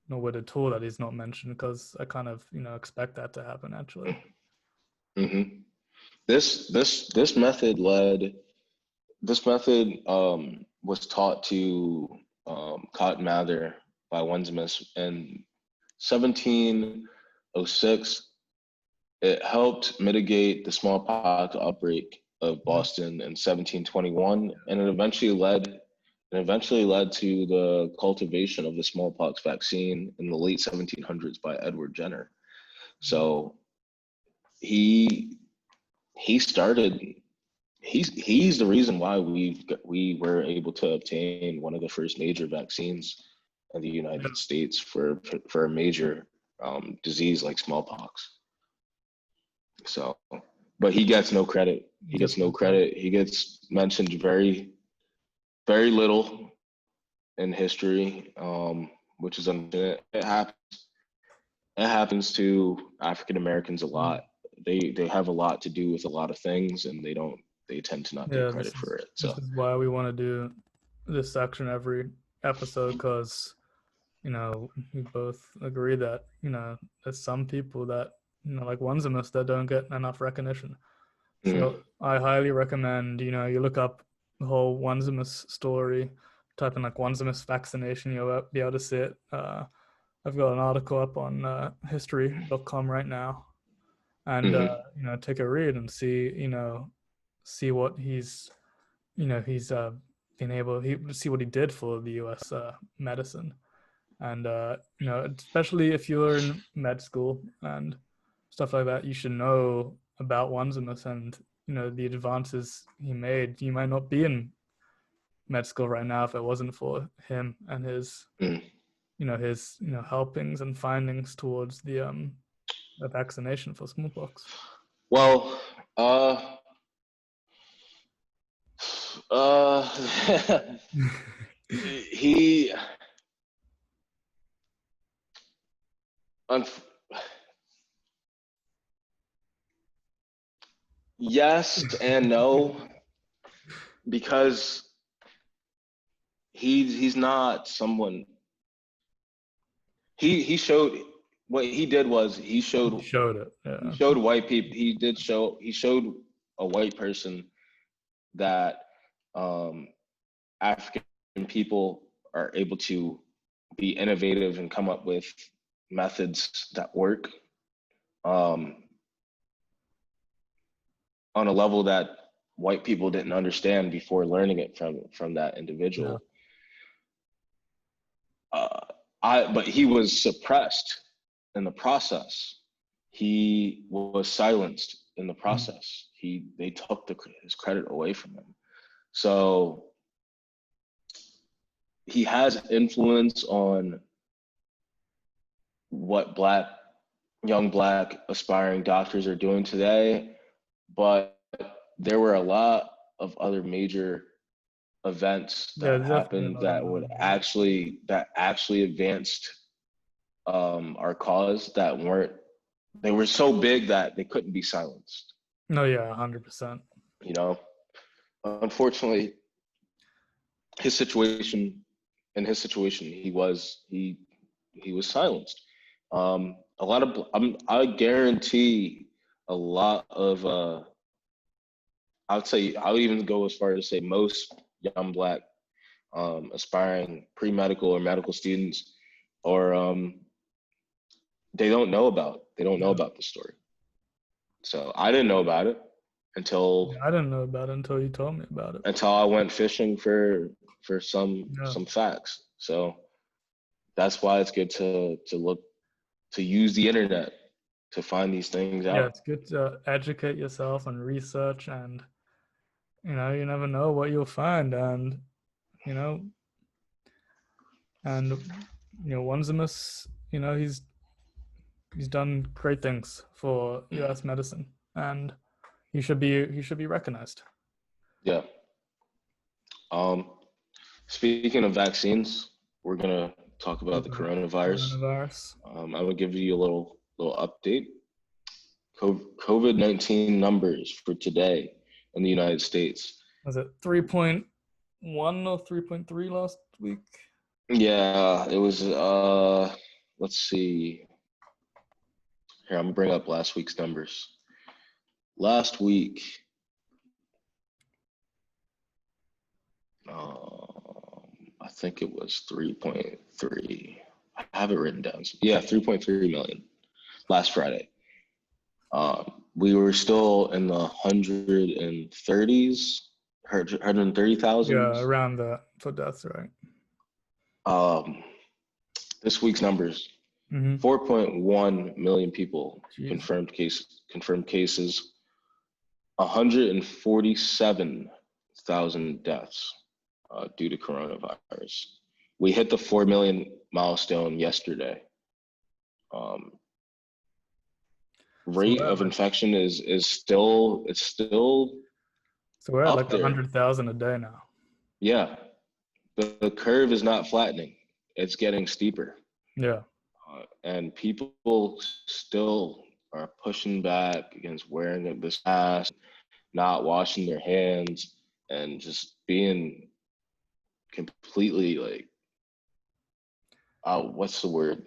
not weird at all that he's not mentioned, because I kind of expect that to happen actually. This method was taught to Cotton Mather by Onesimus in 1706. It helped mitigate the smallpox outbreak of Boston in 1721, and it eventually led to the cultivation of the smallpox vaccine in the late 1700s by Edward Jenner. So he's the reason why we were able to obtain one of the first major vaccines in the United States for a major disease like smallpox. So, but he gets no credit. He gets mentioned very, very little in history, which is unfortunate. It happens to African Americans a lot. They have a lot to do with a lot of things, and they tend to not get credit for it. So this is why we want to do this section every episode, because we both agree that, there's some people that, like Wanzamus, that don't get enough recognition. So I highly recommend, you look up the whole Wanzamus story, type in like Wanzamus vaccination, you'll be able to see it. I've got an article up on history.com right now, and take a read and see what he's been able see what he did for the U.S. Medicine, and especially if you're in med school and stuff like that, you should know about Wanzamus and the advances he made. You might not be in med school right now if it wasn't for him and his helpings and findings towards the vaccination for smallpox. Well, he yes and no, because he's not someone. He showed what he did was he showed it. Yeah. He showed white people. He showed a white person that African people are able to be innovative and come up with methods that work on a level that white people didn't understand before learning it from that individual. Yeah. But he was suppressed in the process. He was silenced in the process. They took his credit away from him. So he has influence on what young black aspiring doctors are doing today, but there were a lot of other major events that happened that actually advanced our cause they were so big that they couldn't be silenced. No, yeah, 100%. Unfortunately, his situation, he was silenced. I guarantee a lot of I would even go as far as to say most young black aspiring pre-medical or medical students, or they don't know about the story. So I didn't know about it until you told me about it. Until I went fishing for some facts. So that's why it's good to use the internet to find these things out. Yeah, it's good to educate yourself and research, and you never know what you'll find, and Wanzamus, he's done great things for U.S. medicine, and he should be recognized. Yeah. Speaking of vaccines, we're gonna talk about the coronavirus. I'm gonna give you a little update. COVID-19 numbers for today in the United States. Was it 3.1 or 3.3 last week? Yeah, it was. Let's see. Here, I'm gonna bring up last week's numbers. Last week, I think it was 3.3. I have it written down. Yeah, 3.3 million last Friday. We were still in the 130s, 130,000. Yeah, around that for deaths, right? This week's numbers: 4.1 million people confirmed cases. 147,000 deaths due to coronavirus. We hit the 4 million milestone yesterday. Rate of infection is still. So we're at like 100,000 a day now. Yeah, the curve is not flattening; it's getting steeper. Yeah, and people still are pushing back against wearing this mask, not washing their hands, and just being completely what's the word?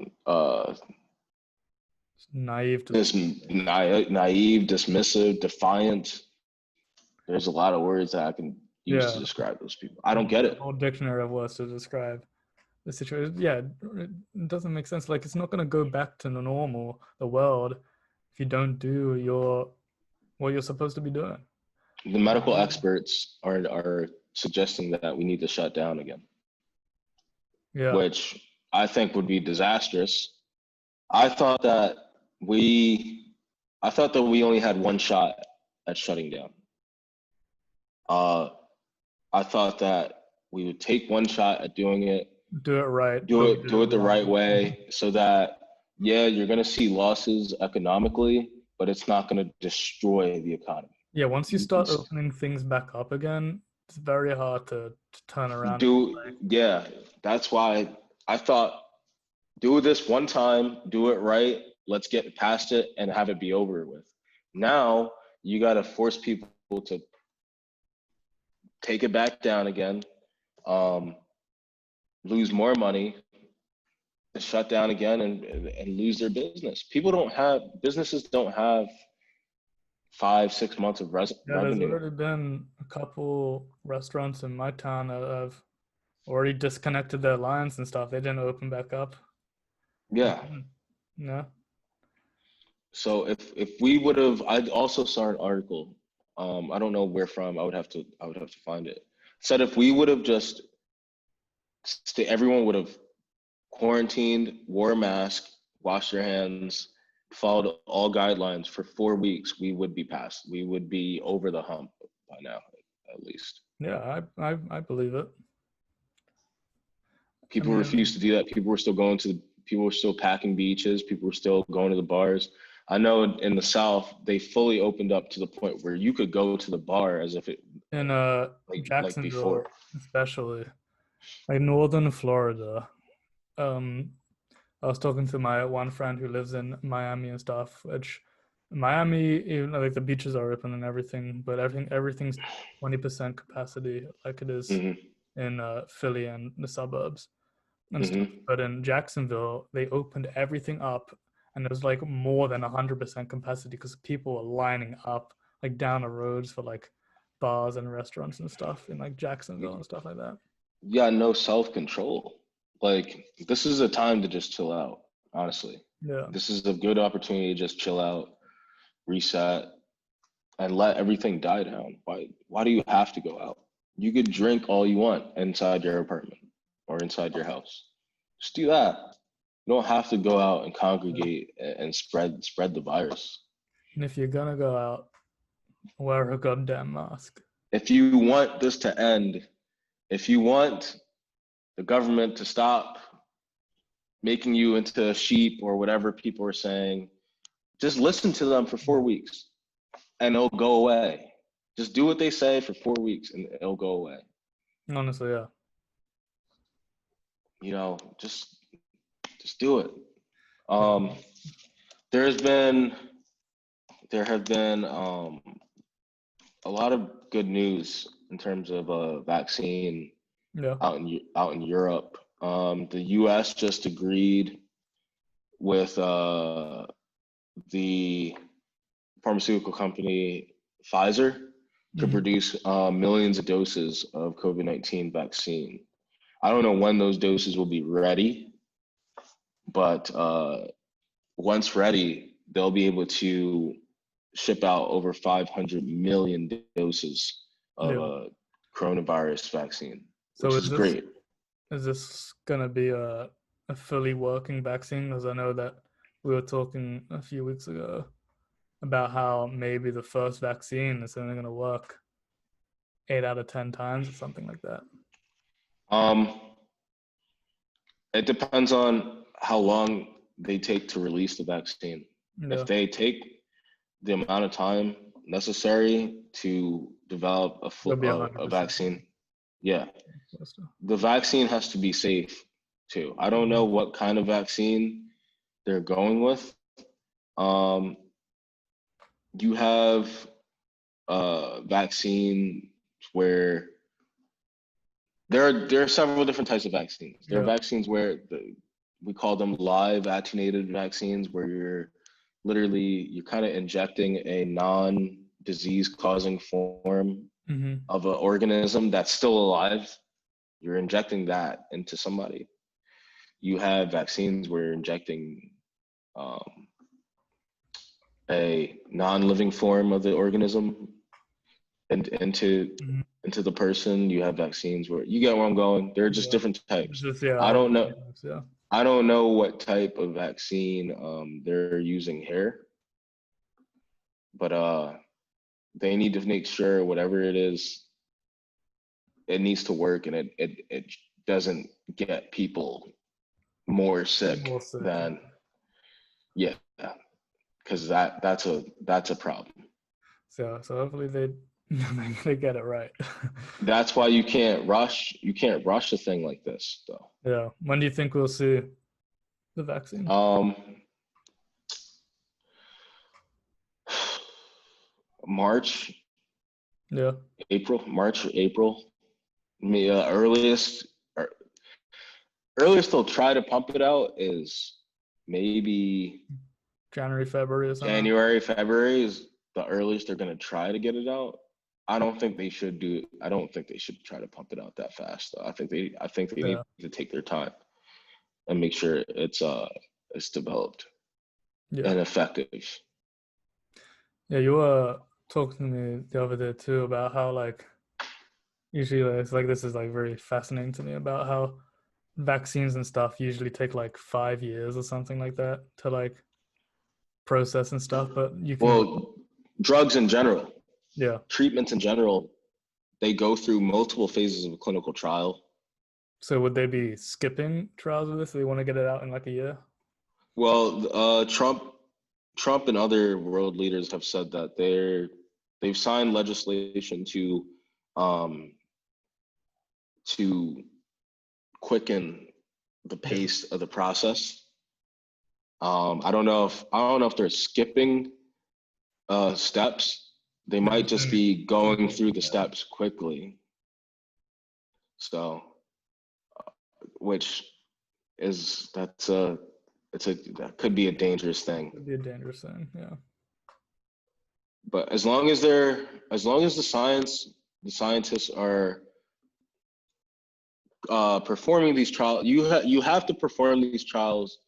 Naive. Naive, dismissive, defiant. There's a lot of words that I can use to describe those people. I don't get it. A whole dictionary of words to describe the situation. Yeah, it doesn't make sense. Like, it's not going to go back to the normal, the world, if you don't do what you're supposed to be doing. The medical experts are suggesting that we need to shut down again. Yeah. Which I think would be disastrous. I thought that we only had one shot at shutting down. I thought that we would take one shot at doing it. Do it right. Do it the right way, so that, yeah, you're going to see losses economically, but it's not going to destroy the economy. Yeah, once you start opening things back up again, it's very hard to turn around. Yeah, that's why I thought, do this one time, do it right, let's get past it and have it be over with. Now, you got to force people to take it back down again, lose more money, shut down again, and lose their business. Businesses don't have 5-6 months of revenue. There's already been a couple restaurants in my town that have already disconnected their lines and stuff. They didn't open back up. Yeah. No. So if we would have, I also saw an article. I don't know where from. I would have to find it. It said if we would have just everyone would have quarantined, wore a mask, washed their hands, followed all guidelines for 4 weeks, we would be over the hump by now, at least. Yeah, I believe it. People refused to do that. People were still packing beaches. People were still going to the bars. I know in the South, they fully opened up to the point where you could go to the bar as if it in Jacksonville, especially like northern Florida. I was talking to my one friend who lives in Miami and stuff, which Miami, even like the beaches are open and everything, but everything's 20% capacity, like it is in Philly and the suburbs and stuff. But in Jacksonville, they opened everything up, and it was like more than 100% capacity because people were lining up like down the roads for like bars and restaurants and stuff in like Jacksonville and stuff like that. Yeah, no self-control. Like, this is a time to just chill out, honestly. Yeah. This is a good opportunity to just chill out, reset, and let everything die down. Why do you have to go out? You could drink all you want inside your apartment or inside your house. Just do that. You don't have to go out and congregate and spread the virus. And if you're gonna go out, wear a goddamn mask. If you want this to end, if you want the government to stop making you into a sheep or whatever people are saying, just listen to them for 4 weeks and it'll go away. Just do what they say for 4 weeks and it'll go away. Honestly, yeah. You know, just do it. There have been a lot of good news in terms of a vaccine out in Europe. The U.S. just agreed with the pharmaceutical company Pfizer to produce millions of doses of COVID-19 vaccine. I don't know when those doses will be ready, but once ready, they'll be able to ship out over 500 million doses of coronavirus vaccine, which is great. Is this going to be a fully working vaccine? Because I know that we were talking a few weeks ago about how maybe the first vaccine is only going to work 8 out of 10 times or something like that. It depends on how long they take to release the vaccine. Yeah. If they take the amount of time necessary to develop a vaccine, yeah, the vaccine has to be safe too. I don't know what kind of vaccine they're going with. You have vaccine where there are several different types of vaccines. There are vaccines where we call them live attenuated vaccines, where you're kind of injecting a non-disease causing form of an organism that's still alive. You're injecting that into somebody. You have vaccines where you're injecting a non-living form of the organism into the person. You have vaccines where, you get where I'm going. They're just different types. I don't know. I don't know what type of vaccine they're using here, but they need to make sure whatever it is, it needs to work, and it doesn't get people more sick than because that's a problem. So hopefully they get it right. That's why you can't rush a thing like this, though. Yeah. When do you think we'll see the vaccine? March. Yeah. March or April. I mean, earliest they'll try to pump it out is maybe January, February or something. January, February is the earliest they're going to try to get it out. I don't think they should try to pump it out that fast, though. I think they need to take their time and make sure it's developed and effective. Yeah, you were talking to me the other day too about how, like, usually it's like, this is like very fascinating to me about how vaccines and stuff usually take like 5 years or something like that to like process and stuff, but you can drugs in general, treatments in general, they go through multiple phases of a clinical trial. So would they be skipping trials with this? Do they want to get it out in like a year? Well, Trump and other world leaders have said that they've signed legislation to quicken the pace of the process. I don't know if they're skipping steps. They might just be going through the steps quickly. So, that could be a dangerous thing. Could be a dangerous thing, yeah. But as long as the scientists are performing these trials, you have to perform these trials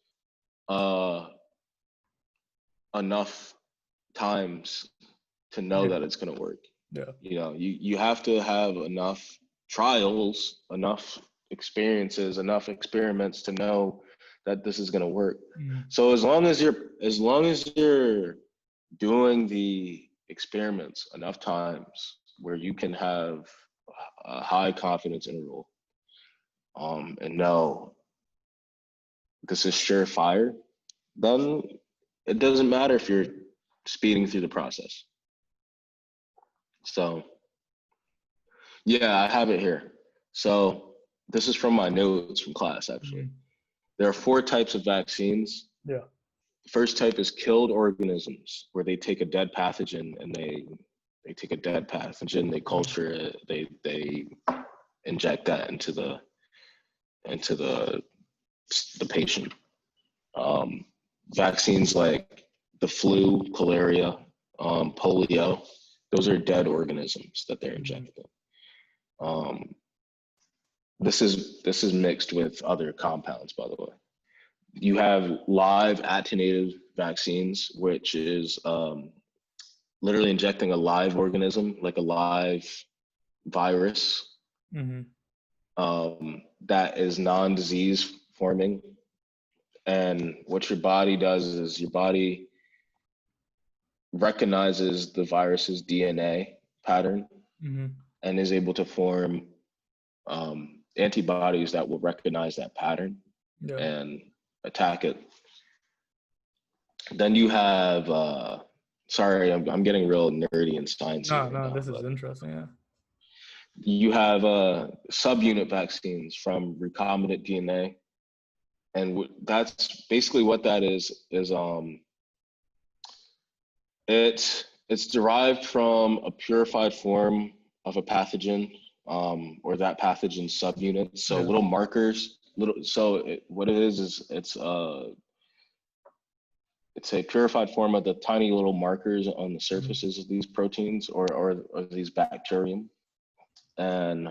enough times to know that it's going to work. Yeah. You know, you have to have enough trials, enough experiences, enough experiments to know that this is going to work. So as long as you're doing the experiments enough times where you can have a high confidence interval and know this is surefire, then it doesn't matter if you're speeding through the process. So yeah, I have it here. So this is from my notes from class, actually. There are 4 types of vaccines. Yeah. The first type is killed organisms, where they take a dead pathogen and they culture it, they inject that into the patient. Vaccines like the flu, malaria, polio, those are dead organisms that they're injecting. This is mixed with other compounds, by the way. You have live attenuated vaccines, which is literally injecting a live organism, like a live virus, that is non-disease forming. And what your body does is your body recognizes the virus's DNA pattern and is able to form antibodies that will recognize that pattern and attack it. Then you have sorry, I'm getting real nerdy in science. No, this is interesting. Yeah. You have subunit vaccines from recombinant DNA, and that's basically what that is it's derived from a purified form of a pathogen or that pathogen subunit. So little markers what it is it's a purified form of the tiny little markers on the surfaces of these proteins or these bacterium. And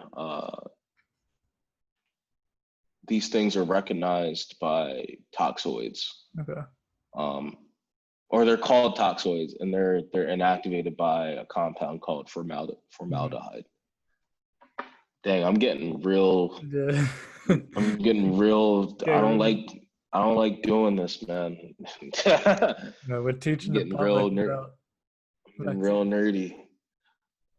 these things are recognized by toxoids. Okay. Or they're called toxoids, and they're inactivated by a compound called formaldehyde. Dang, I'm getting real. Yeah. I'm getting real. Okay, I don't like doing this, man. no, we're teaching the getting public real about getting real nerdy.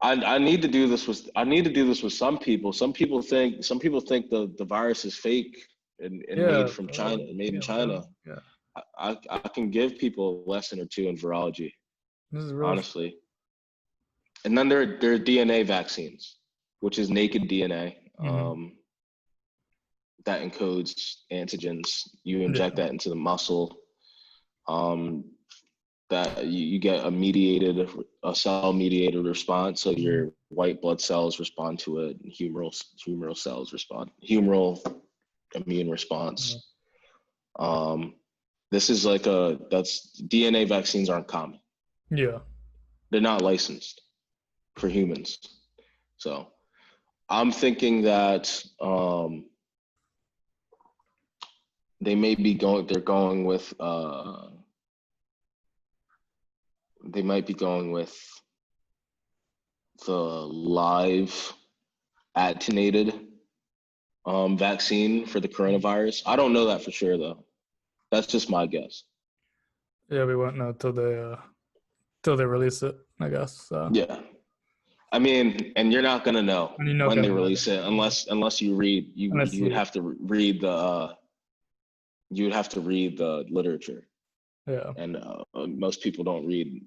I need to do this with some people. Some people think the virus is fake and made from China, made in China. Yeah. I can give people a lesson or two in virology, This is real. honestly. And then there are DNA vaccines, which is naked DNA that encodes antigens. You inject that into the muscle. That you get a cell mediated response. So your white blood cells respond to it, and humoral cells respond. Humoral immune response. This is DNA vaccines aren't common. Yeah. They're not licensed for humans. So I'm thinking that they might be going with the live attenuated vaccine for the coronavirus. I don't know that for sure though. That's just my guess. Yeah, we won't know till they release it, I guess. So. Yeah. I mean, and you're not gonna know when they release it unless you read. You would have to read the literature. Yeah. And most people don't read.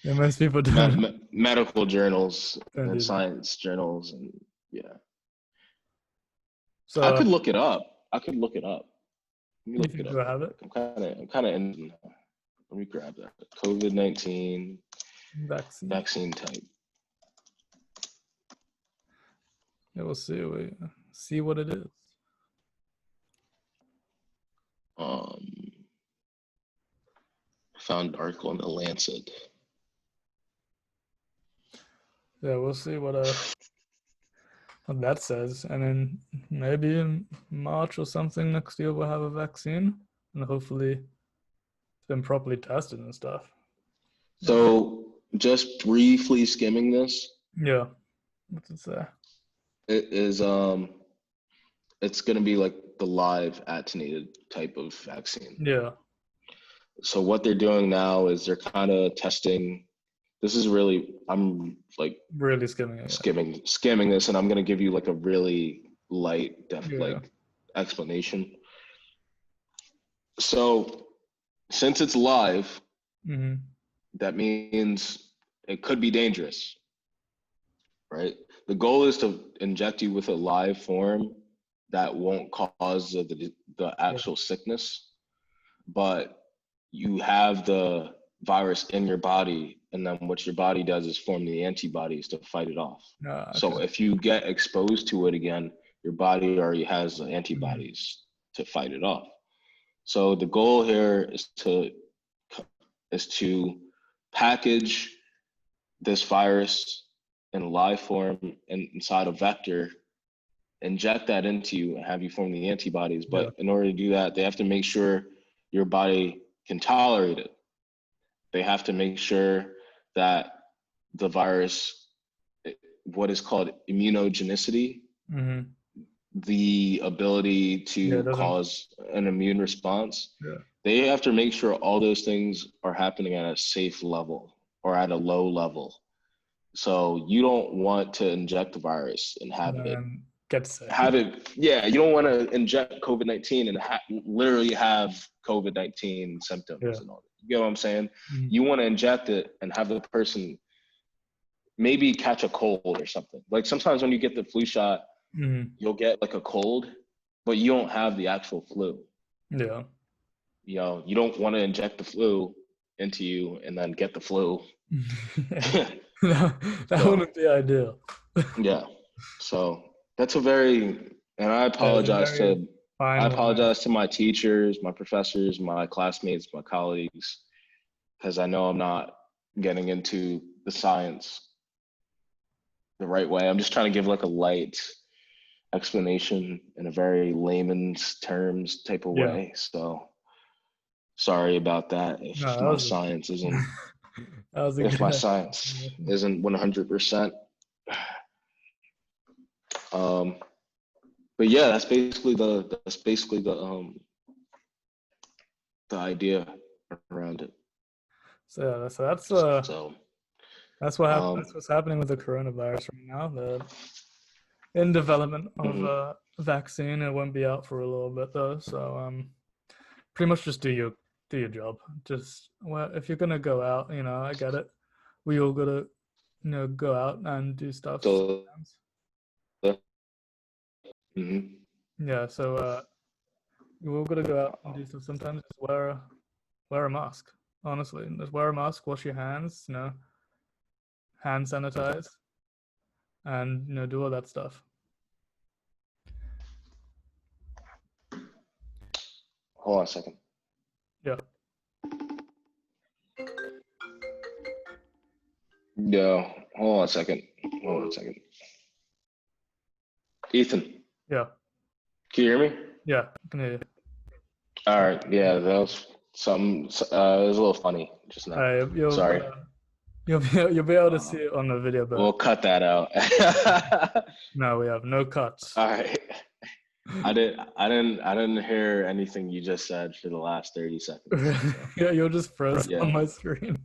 Yeah, most people don't. Medical journals and science journals, and yeah. So I could look it up. Let me look it up. Do I have it? I'm kind of in. Let me grab that. COVID-19 vaccine type. Yeah, we'll see. We see what it is. Found an article in the Lancet. Yeah, we'll see what that says, and then maybe in March or something next year we'll have a vaccine, and hopefully it's been properly tested and stuff. So just briefly skimming this. Yeah. What's it say? It is it's gonna be like the live attenuated type of vaccine. Yeah. So what they're doing now is they're kind of testing. I'm like really skimming it. Skimming this, and I'm gonna give you like a really light, explanation. So since it's live, that means it could be dangerous, right? The goal is to inject you with a live form that won't cause the actual sickness, but you have the virus in your body, and then what your body does is form the antibodies to fight it off. Okay. So if you get exposed to it again, your body already has the antibodies to fight it off. So the goal here is to package this virus in a live form and inside a vector, inject that into you, and have you form the antibodies. But in order to do that, they have to make sure your body can tolerate it. They have to make sure that the virus, what is called immunogenicity, the ability to cause an immune response, they have to make sure all those things are happening at a safe level or at a low level. So you don't want to inject the virus and have it get sick. You don't want to inject COVID-19 and literally have COVID-19 symptoms and all that. You get what I'm saying? You want to inject it and have the person maybe catch a cold or something. Like sometimes when you get the flu shot, you'll get like a cold, but you don't have the actual flu. Yeah. You know, you don't want to inject the flu into you and then get the flu. that wouldn't be ideal. Yeah. So that's and I apologize to I find one way. apologize to my teachers, my professors, my classmates, my colleagues, because I know I'm not getting into the science the right way. I'm just trying to give like a light explanation in a very layman's terms type of Yeah. way. So sorry about that No, if my science isn't that was a if good my science explanation. isn't 100%. Um, but yeah, the idea around it. So yeah, so So that's um, what's happening with the coronavirus right now. The in development of mhm. a vaccine. It won't be out for a little bit though. So pretty much just do your job. Just well, if you're gonna go out, I get it. We all gotta go out and do stuff So sometimes. mhm. Yeah. So we all gotta go out and do stuff sometimes. Just wear a mask. Honestly, just wear a mask. Wash your hands. Hand sanitize, and do all that stuff. Hold on a second. Yeah. Yeah, hold on a second. Hold on a second. Ethan, Yeah. can you hear me? Yeah. I can hear you. All right. Yeah, that was something. It was a little funny just now. Sorry. You'll be able to see it on the video, We'll but cut that out. no, we have no cuts. All right. I didn't hear anything you just said for the last 30 seconds. So Yeah, you'll just froze yeah. on my screen.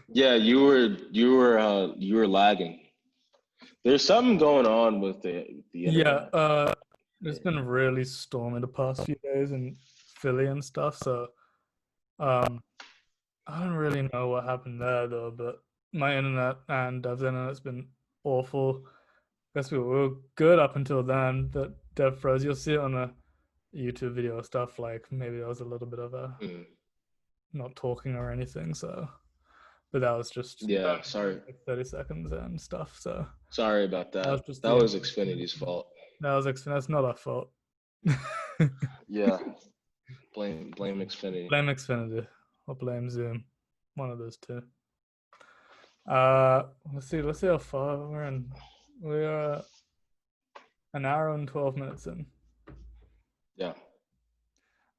Yeah, you were lagging. There's something going on with the Yeah, internet. it's been really stormy the past few days in Philly and stuff, so um I don't really know what happened there though, but my internet and Dev's internet's been awful. Guess we were good up until then, but Dev froze. You'll see it on the YouTube video stuff, like maybe there was a little bit of a Mm. not talking or anything, so but that was just Yeah, sorry. like 30 seconds and stuff, so Sorry about that was that. just That the was intro Xfinity's explanation. fault. That's not our fault. Yeah, blame Xfinity. Blame Xfinity or blame Zoom. One of those two. Let's see how far we're in. We are an hour and 12 minutes in. Yeah,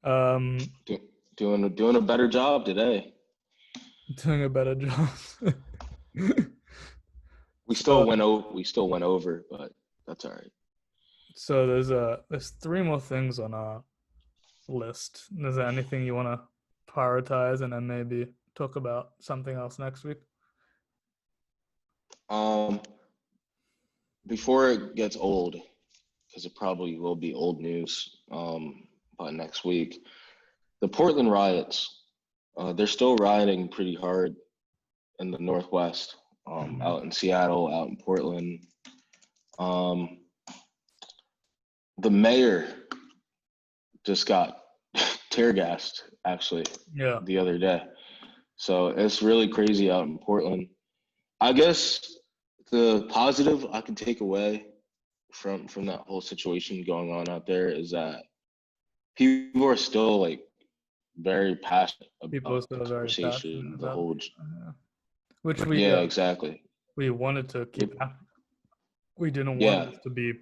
Um, do, doing a better job today. doing a better job. So, We still went over, but that's all right. so there's three more things on our list. Is there anything you want to prioritize and then maybe talk about something else next week? Um, before it gets old, because it probably will be old news. By next week, the Portland riots. They're still rioting pretty hard in the Northwest. Out in Seattle, out in Portland. Um, the mayor just got tear gassed actually Yeah, the other day. So it's really crazy out in Portland. I guess the positive I can take away from that whole situation going on out there is that people are still like very passionate people are about the still very passionate conversation, the about whole which yeah, exactly. we wanted to keep. We didn't want Yeah. this to be.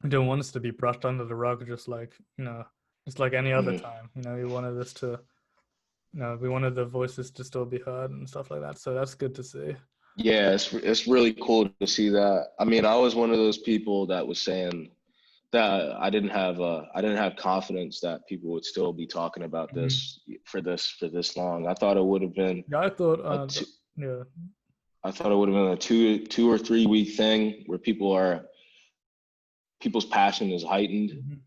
We didn't want this to be brushed under the rug, just like any other Mhm. time. We wanted this to. We wanted the voices to still be heard and stuff like that. So that's good to see. Yeah, it's really cool to see that. I mean, I was one of those people that was saying that I didn't have confidence that people would still be talking about Mhm. this for this long. I thought it would have been Yeah, I thought. a two, Yeah. I thought it would have been a two or 3 week thing where people's passion is heightened Mhm.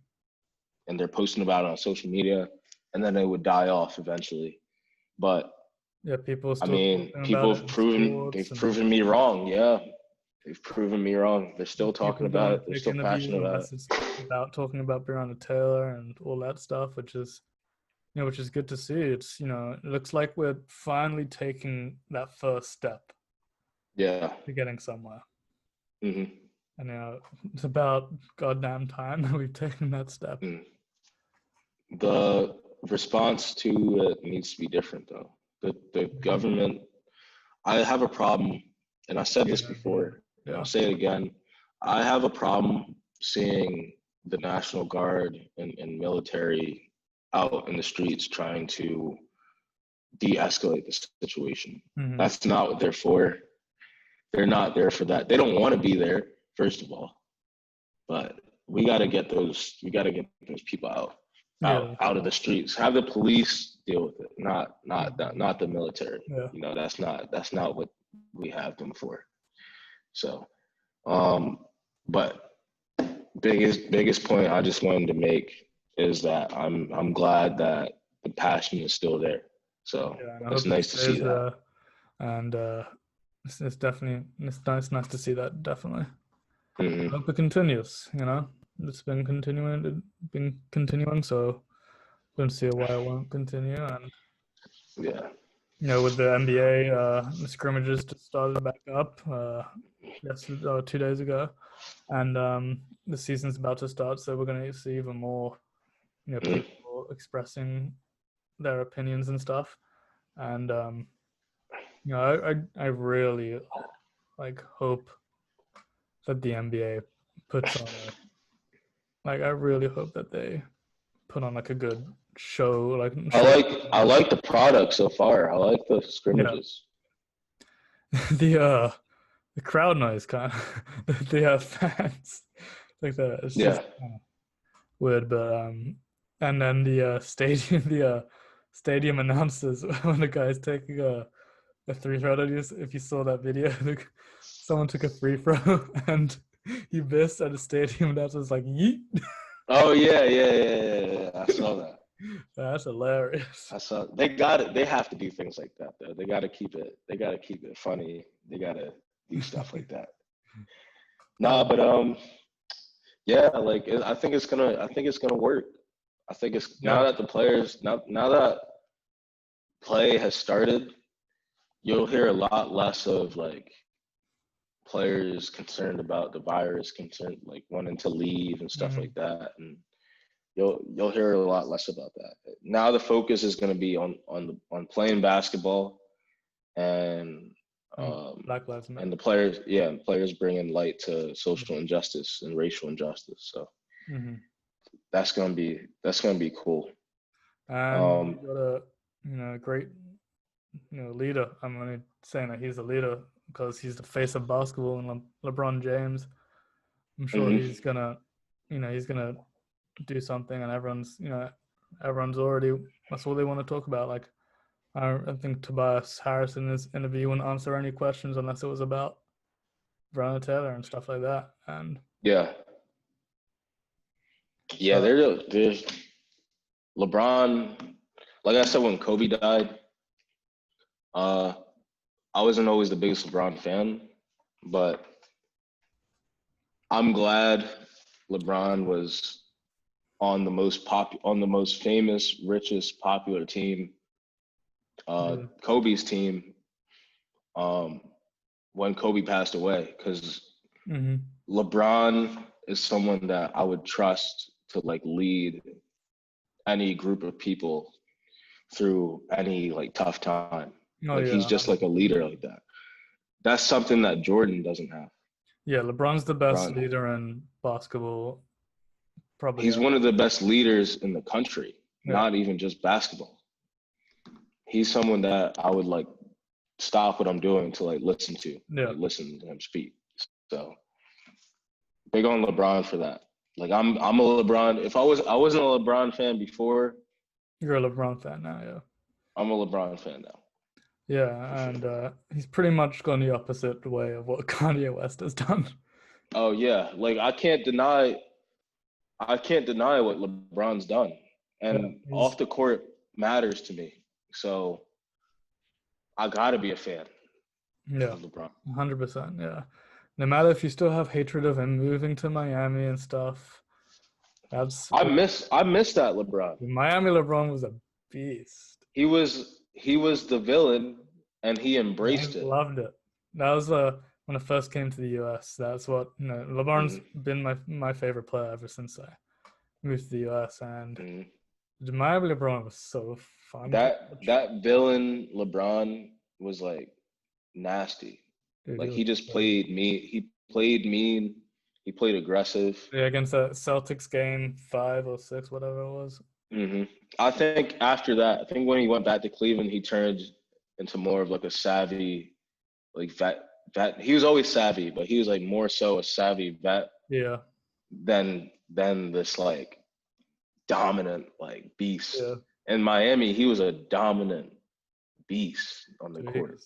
and they're posting about it on social media, and then it would die off eventually. But Yeah, people are I still mean, talking about it in they've sports and proven me wrong. Yeah, they've proven me wrong. They're still talking people about doing it. They're fake still interviews passionate and about it. messages about talking about Breonna Taylor and all that stuff, which is good to see. It looks like we're finally taking that first step Yeah. to getting somewhere. Hmm. And it's about goddamn time that we've taken that step. The response to it needs to be different, though. The government, I have a problem, and I said this before, and I'll say it again. I have a problem seeing the National Guard and military out in the streets trying to de-escalate the situation. That's not what they're for. They're not there for that. They don't want to be there, first of all. But we got to get those people out of the streets. Have the police deal with it, not the military. Yeah. You know, that's not what we have them for. So, but biggest point I just wanted to make is that I'm glad that the passion is still there. So it's nice to see that. And it's definitely nice to see that, definitely. Mm-hmm. I hope it continues. You know, it's been continuing, so we don't see why it won't continue. And yeah, you know, with the NBA, the scrimmages just started back up 2 days ago, and the season's about to start, so we're going to see even more, you know, people expressing their opinions and stuff. And you know, I really hope that the NBA puts on I really hope that they put on a good show. I like the product so far. I like the scrimmages. Yeah. The crowd noise kind of the fans like that. It's just weird, but and then the stadium announcers when the guy's taking a free throw. If you saw that video, someone took a free throw and he missed, and the stadium announcer was like, "Yeet." Oh yeah. I saw that. That's hilarious. I saw they got it. They have to do things like that though. They got to keep it. They got to keep it funny. They got to do stuff like that. Nah, but yeah, I think it's gonna work. I think it's now that the players now that play has started, you'll hear a lot less of players concerned about the virus, concerned wanting to leave and stuff like that, and you'll hear a lot less about that. Now the focus is going to be on playing basketball and Black Lives Matter. And the players bringing light to social injustice and racial injustice. So that's gonna be cool. And you got a great leader. I'm only saying that he's a leader because he's the face of basketball, and LeBron James. I'm sure he's gonna do something, and everyone's already, that's all they want to talk about. I think Tobias Harris in his interview wouldn't answer any questions unless it was about Breonna Taylor and stuff like that. And there's LeBron. Like I said, when Kobe died, I wasn't always the biggest LeBron fan, but I'm glad LeBron was on the most famous, richest, popular team. Kobe's team when Kobe passed away, because LeBron is someone that I would trust to lead any group of people through any tough time. He's just a leader like that. That's something that Jordan doesn't have. Yeah, LeBron's the best leader in basketball. Probably. He's one of the best leaders in the country, not even just basketball. He's someone that I would stop what I'm doing to listen to, listen to him speak. So big on LeBron for that. I'm a LeBron. If I wasn't a LeBron fan before, you're a LeBron fan now, yeah. I'm a LeBron fan now. Yeah, and he's pretty much gone the opposite way of what Kanye West has done. Oh yeah, I can't deny what LeBron's done, and off the court matters to me. So I gotta be a fan. Yeah, of LeBron. 100%. Yeah, no matter if you still have hatred of him moving to Miami and stuff. I miss that LeBron. Miami LeBron was a beast. He was the villain, and he embraced it. Loved it. That was when I first came to the US. That's what LeBron's been my favorite player ever since I moved to the US, and my LeBron was so fun. That villain LeBron was like nasty. Dude, like he just played mean. He played mean. He played aggressive. Yeah, against the Celtics game 5 or 6, whatever it was. I think after that, I think when he went back to Cleveland, he turned into more of like a savvy, like vet. He was always savvy, but he was like more so a savvy vet. Yeah. Than this like dominant like beast. Yeah. In Miami, he was a dominant beast on the court.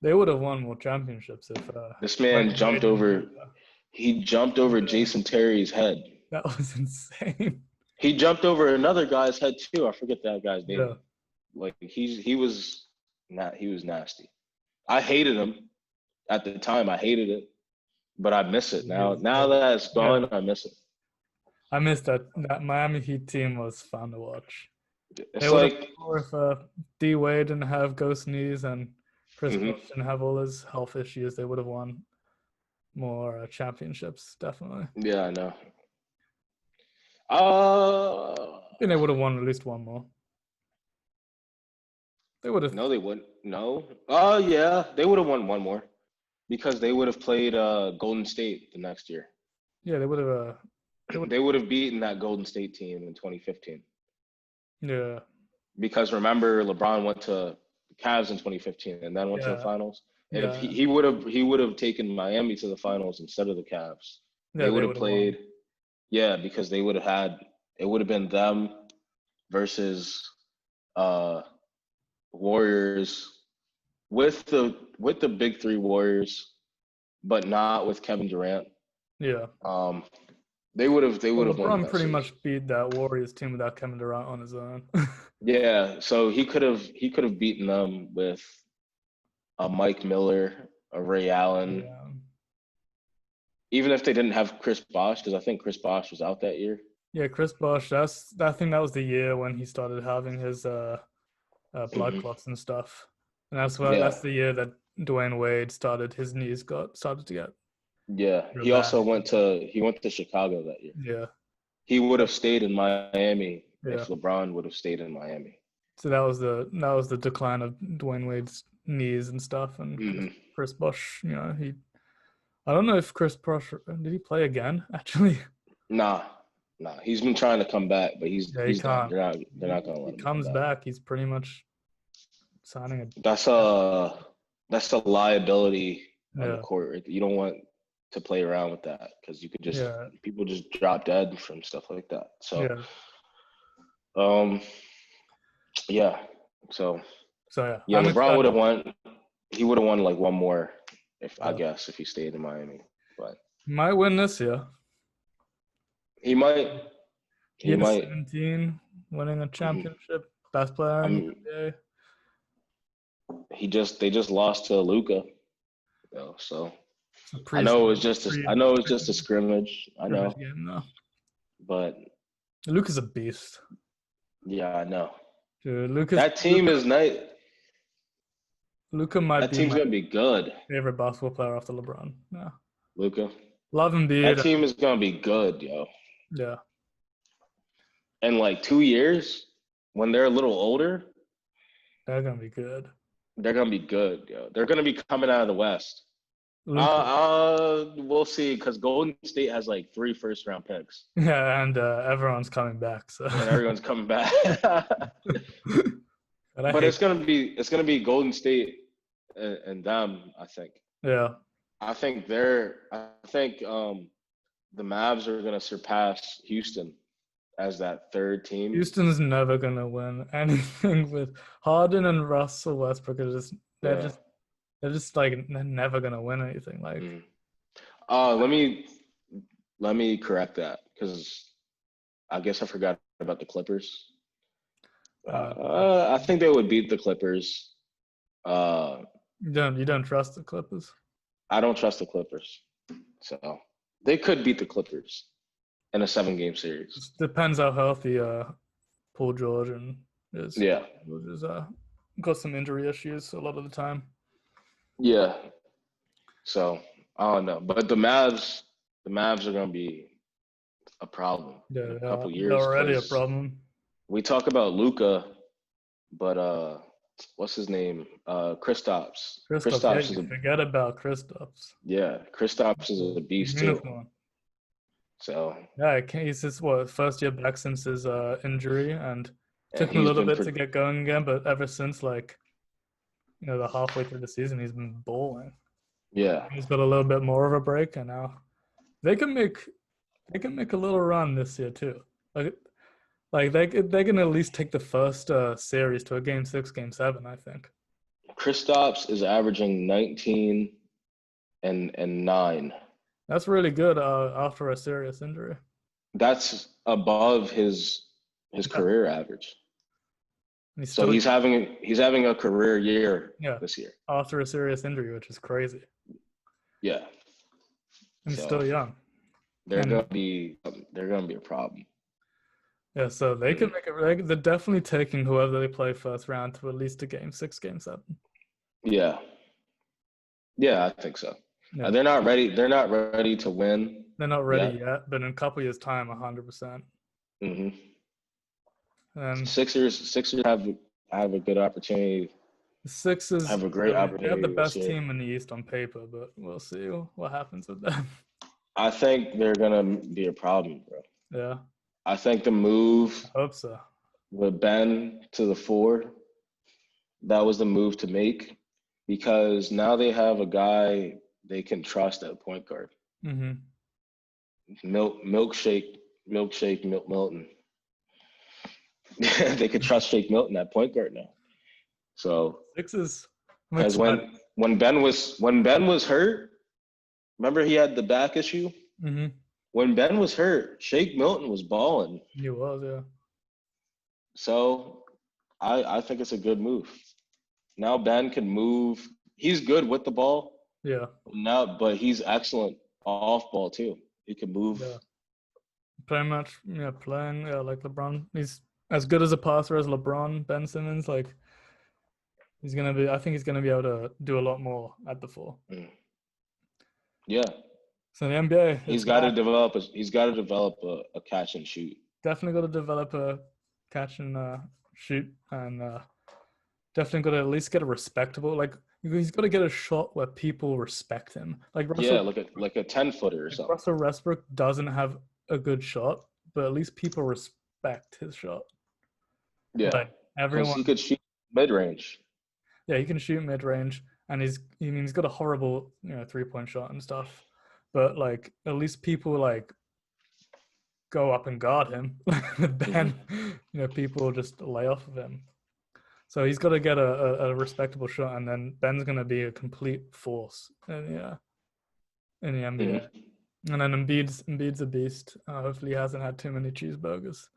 They would have won more championships if this man jumped over. He jumped over Jason Terry's head. That was insane. He jumped over another guy's head too. I forget that guy's name. Yeah. Like he was nasty. I hated him at the time. I hated it, but I miss it now. Now that it's gone, I miss it. I miss that Miami Heat team was fun to watch. It's like if D Wade didn't have ghost knees and Kris Bosh didn't have all his health issues, they would have won more championships, definitely. Yeah, I know. I think they would have won at least one more. They would have. No, they wouldn't. No. Yeah, they would have won one more because they would have played Golden State the next year. Yeah, they would have. They would have beaten that Golden State team in 2015. Yeah. Because remember, LeBron went to the Cavs in 2015 and then went to the finals. And if he would have taken Miami to the finals instead of the Cavs. Yeah, they would have played. Won. Yeah, because they would have had. It would have been them versus Warriors with the big three Warriors, but not with Kevin Durant. Yeah. They would have won. LeBron pretty much beat that Warriors team without Kevin Durant on his own. Yeah, so he could have beaten them with a Mike Miller, a Ray Allen. Yeah. Even if they didn't have Chris Bosh, because I think Chris Bosh was out that year. Yeah, Chris Bosh. I think that was the year when he started having his blood clots and stuff, and that's the year that Dwayne Wade his knees started to get. Yeah, he also went to Chicago that year. Yeah, he would have stayed in Miami if LeBron would have stayed in Miami. So that was the decline of Dwayne Wade's knees and stuff, and Chris Bosh. I don't know if Chris Bosh did he play again actually. Nah, he's been trying to come back, but he's not. They're not gonna let him. He comes back. He's pretty much signing a. That's a liability on the court. You don't want to play around with that because you could just people just drop dead from stuff like that. So LeBron would have won. He would have won like one more if he stayed in Miami. But might win this year. He might. He might. 17, winning a championship, best player in the NBA. They just lost to Luka. So I know it was just a scrimmage. I know. Game, but Luka's a beast. Yeah, I know. Dude, that team is nice. Luka might be. That team's gonna be good. Favorite basketball player after LeBron. Yeah. Luka. Love him, dude. That team is gonna be good, yo. Yeah. In like 2 years, when they're a little older, they're gonna be good. They're gonna be good, yo. They're gonna be coming out of the West. We'll see, because Golden State has like 3 first-round picks. Yeah, and everyone's coming back. So. And everyone's coming back. But it's gonna be Golden State and them, I think. Yeah. I think the Mavs are gonna surpass Houston as that third team. Houston's never gonna win anything with Harden and Russell Westbrook. They're just like never gonna win anything. Like, let me correct that because I guess I forgot about the Clippers. I think they would beat the Clippers. You don't trust the Clippers? I don't trust the Clippers, so they could beat the Clippers in a 7-game series. It depends how healthy Paul George is. Yeah, George has got some injury issues a lot of the time. Yeah. So I don't know, but the Mavs are gonna be a problem in a Yeah, couple they're years already a because problem. we talk about Luca, but what's his name? Kristaps. Kristaps, yeah, Kristaps is you a forget about Kristaps. Kristaps is a The beast too. unicorn. So Yeah, he's just first year back since his injury, and and took him a he's little been bit to get going again, but ever since the halfway through the season, he's been balling. yeah. He's got a little bit more of a break, and now they can make a little run this year too. Like they can at least take the first series to a game 6, game 7. I think Kristaps is averaging 19 and 9. that's really good after a serious injury. That's above his Yeah, career average. and he's So still he's having a career year yeah this year. after a serious injury, which is crazy, Yeah. and he's So still young. they're And gonna be a problem. yeah, so they can Mm. make it. They're definitely taking whoever they play first round to at least a game 6, game 7. Yeah. Yeah, I think so. Yeah, They're not ready. They're not ready to win they're not ready yet. yet, but in a couple years' time, 100%. hmm And Sixers have a good opportunity. the Sixers, Have a great they have the opportunity this best year. team in the East on paper, but we'll see what happens with them. I think they're gonna be a problem, bro. Yeah, I think the move I hope so. with Ben to the 4, that was the move to make because now they have a guy they can trust at point guard. Mm-hmm. Milk Milton. They could trust Shake Milton at point guard now. So Sixers, I'm because excited. when Ben was hurt, remember he had the back issue. Mm-hmm. When Ben was hurt, Shake Milton was balling. He was, yeah. So I think it's a good move. Now Ben can move. He's good with the ball Yeah, now, but he's excellent off ball too. He can move. yeah. Pretty much, yeah, playing, yeah, like LeBron. He's as good as a passer as LeBron, Ben Simmons. Like, I think he's gonna be able to do a lot more at the 4. Mm. Yeah. So the NBA, He's it's got to back. develop a catch and shoot. Definitely got to develop a catch and shoot, and definitely got to at least get a respectable. Like he's got to get a shot where people respect him. Yeah, like a 10-footer or something. Russell Westbrook doesn't have a good shot, but at least people respect his shot. Yeah, Like because everyone, he could shoot mid range. yeah, he can shoot mid range, and he's got a horrible 3-point shot and stuff, but like at least people like go up and guard him. With Ben, people just lay off of him. So he's got to get a respectable shot, and then Ben's going to be a complete force in the NBA. Mm-hmm. And then Embiid's a beast. Hopefully, he hasn't had too many cheeseburgers.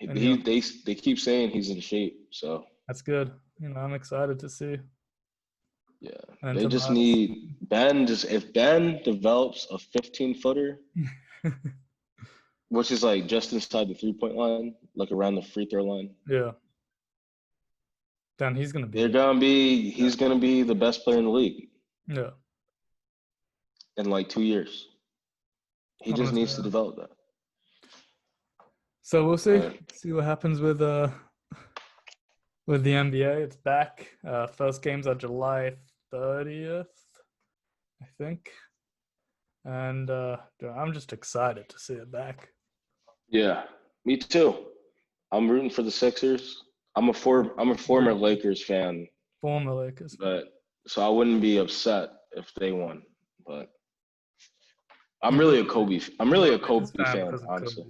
They keep saying he's in shape, so that's good. I'm excited to see. Yeah, And they just need Ben. If Ben develops a 15-footer, which is like just inside the 3-point line, like around the free throw line. Yeah. Then he's gonna be. He's gonna be the best player in the league. Yeah. In like 2 years, he just needs to develop that. So we'll see. See what happens with the NBA. It's back. First games are July 30th, I think. And I'm just excited to see it back. Yeah, me too. I'm rooting for the Sixers. I'm a former Lakers fan. Former Lakers. But so I wouldn't be upset if they won. But I'm really a Kobe fan, honestly.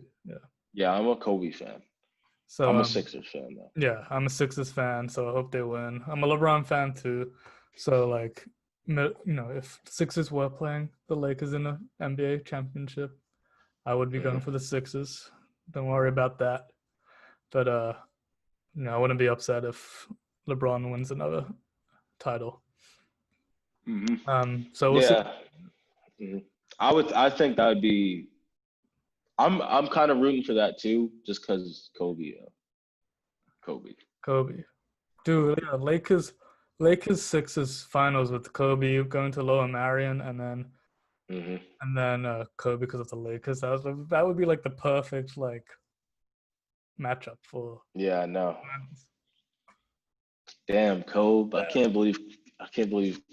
Yeah, I'm a Kobe fan. So I'm a Sixers fan though. Yeah, I'm a Sixers fan, so I hope they win. I'm a LeBron fan too. So like, if Sixers were playing the Lakers in the NBA championship, I would be going for the Sixers. Don't worry about that. But I wouldn't be upset if LeBron wins another title. Mm-hmm. So we'll see. Mm-hmm. I think that would be. I'm kind of rooting for that too, just because Kobe. Dude, yeah, Lakers. Lakers Sixers finals with Kobe going to Lower Marion, and then Kobe because of the Lakers. That would be like the perfect like matchup for. Yeah, I know. Damn, Kobe. I can't believe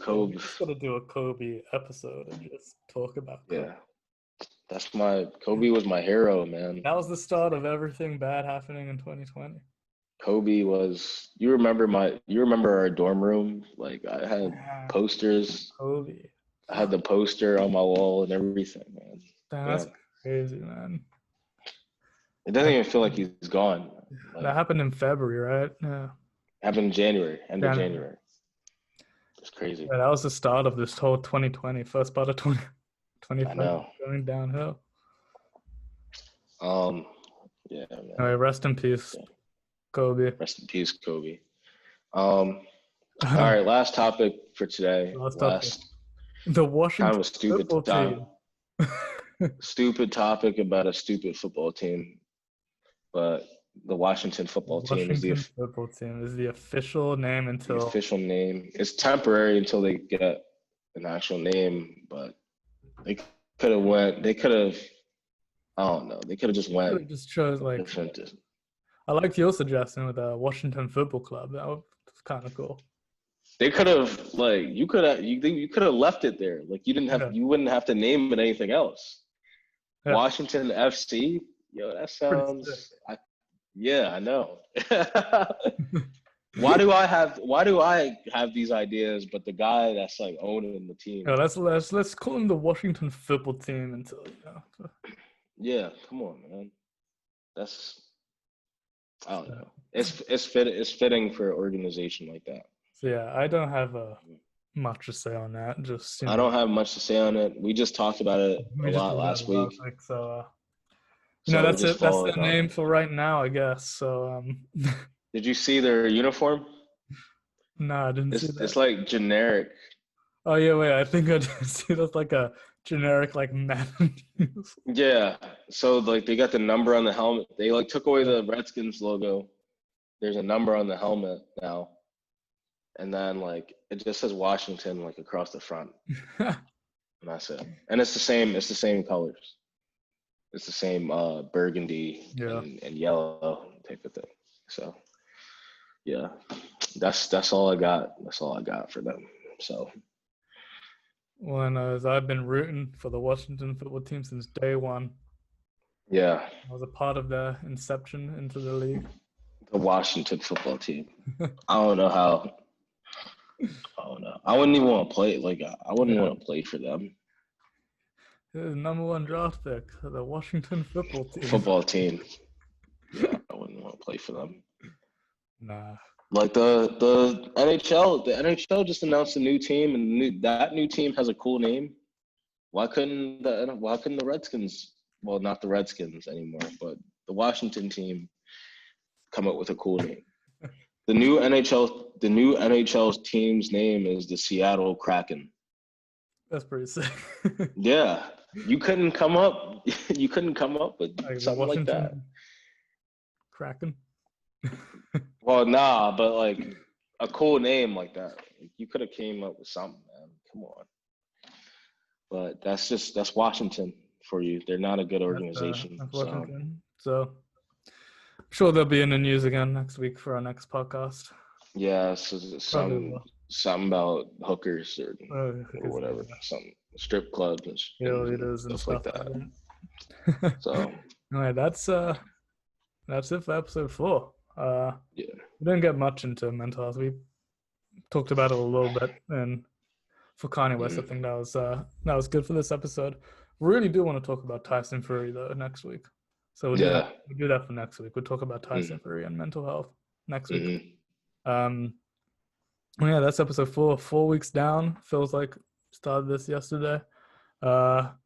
Kobe. We just gotta do a Kobe episode and just talk about Kobe. Yeah. Kobe was my hero, man. That was the start of everything bad happening in 2020. Kobe was. You remember our dorm room? Like I had posters. Kobe. I had the poster on my wall and everything, man. Damn, that's crazy, man. It doesn't even feel like he's gone. Like, that happened in February, right? Yeah. Happened in January, end of January. It's crazy. Yeah, that was the start of this whole 2020, first part of 2020 I know. Going downhill. Yeah, man. Anyway, rest in peace, Kobe. Rest in peace, Kobe. All right, last topic for today. The Washington kind of a stupid team. Stupid topic about a stupid football team, but the Washington football team is the official name until the official name. It's temporary until they get an actual name, but they could have. I don't know. They could have just went. Just chose like. I liked your suggestion with the Washington Football Club. That was kind of cool. They could have you could have left it there. Like you wouldn't have to name it anything else. Yeah. Washington FC. Yo, that sounds. I know. Why do I have these ideas, but the guy that's like owning the team? Yeah, let's call him the Washington Football Team until Yeah, come on, man. I don't know. It's fitting for an organization like that. So yeah, I don't have much to say on that. Just I don't have much to say on it. We just talked about it a lot last week. So that's it. That's the name for right now, I guess. So Did you see their uniform? No, I didn't see that. It's like generic. Oh yeah, wait. I think I did see that's like a generic like Madden. Yeah. So like they got the number on the helmet. They like took away the Redskins logo. There's a number on the helmet now. And then like it just says Washington like across the front. And that's it. And it's the same colors. It's the same burgundy and yellow type of thing. So yeah. That's all I got. That's all I got for them. So well, as I've been rooting for the Washington football team since day one. Yeah. I was a part of their inception into the league. The Washington football team. I don't know how. I wouldn't even want to play. Like I wouldn't want to play for them. The number 1 draft pick, the Washington football team. Football team. Yeah, I wouldn't want to play for them. Nah. Like the NHL, the NHL just announced a new team, and that new team has a cool name. Why couldn't the Redskins? Well, not the Redskins anymore, but the Washington team come up with a cool name. The new NHL team's name is the Seattle Kraken. That's pretty sick. Yeah, you couldn't come up with like something like that. Kraken. Well, nah, but like a cool name like that. Like, you could have came up with something, man. Come on. But that's Washington for you. They're not a good organization. That's Washington. So I'm sure they'll be in the news again next week for our next podcast. Yeah, so something about hookers or whatever. Something strip clubs and stuff like that. So anyway, that's it for episode 4. We didn't get much into mental health. We talked about it a little bit, and for Kanye West, I think that was good for this episode. We really do want to talk about Tyson Fury though next week, so we'll do that for next week. We'll talk about Tyson Fury and mental health next week. That's episode 4. 4 weeks down. Feels like started this yesterday, glad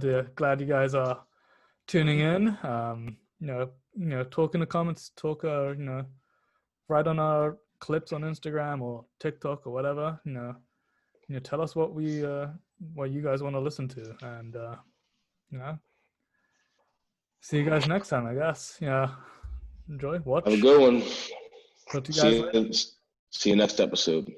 you guys are tuning in. Talk in the comments, write on our clips on Instagram or TikTok or whatever. Tell us what you guys want to listen to, and see you guys next time, I guess. Yeah, enjoy. Watch. Have a good one. Talk to you guys later. See you next episode.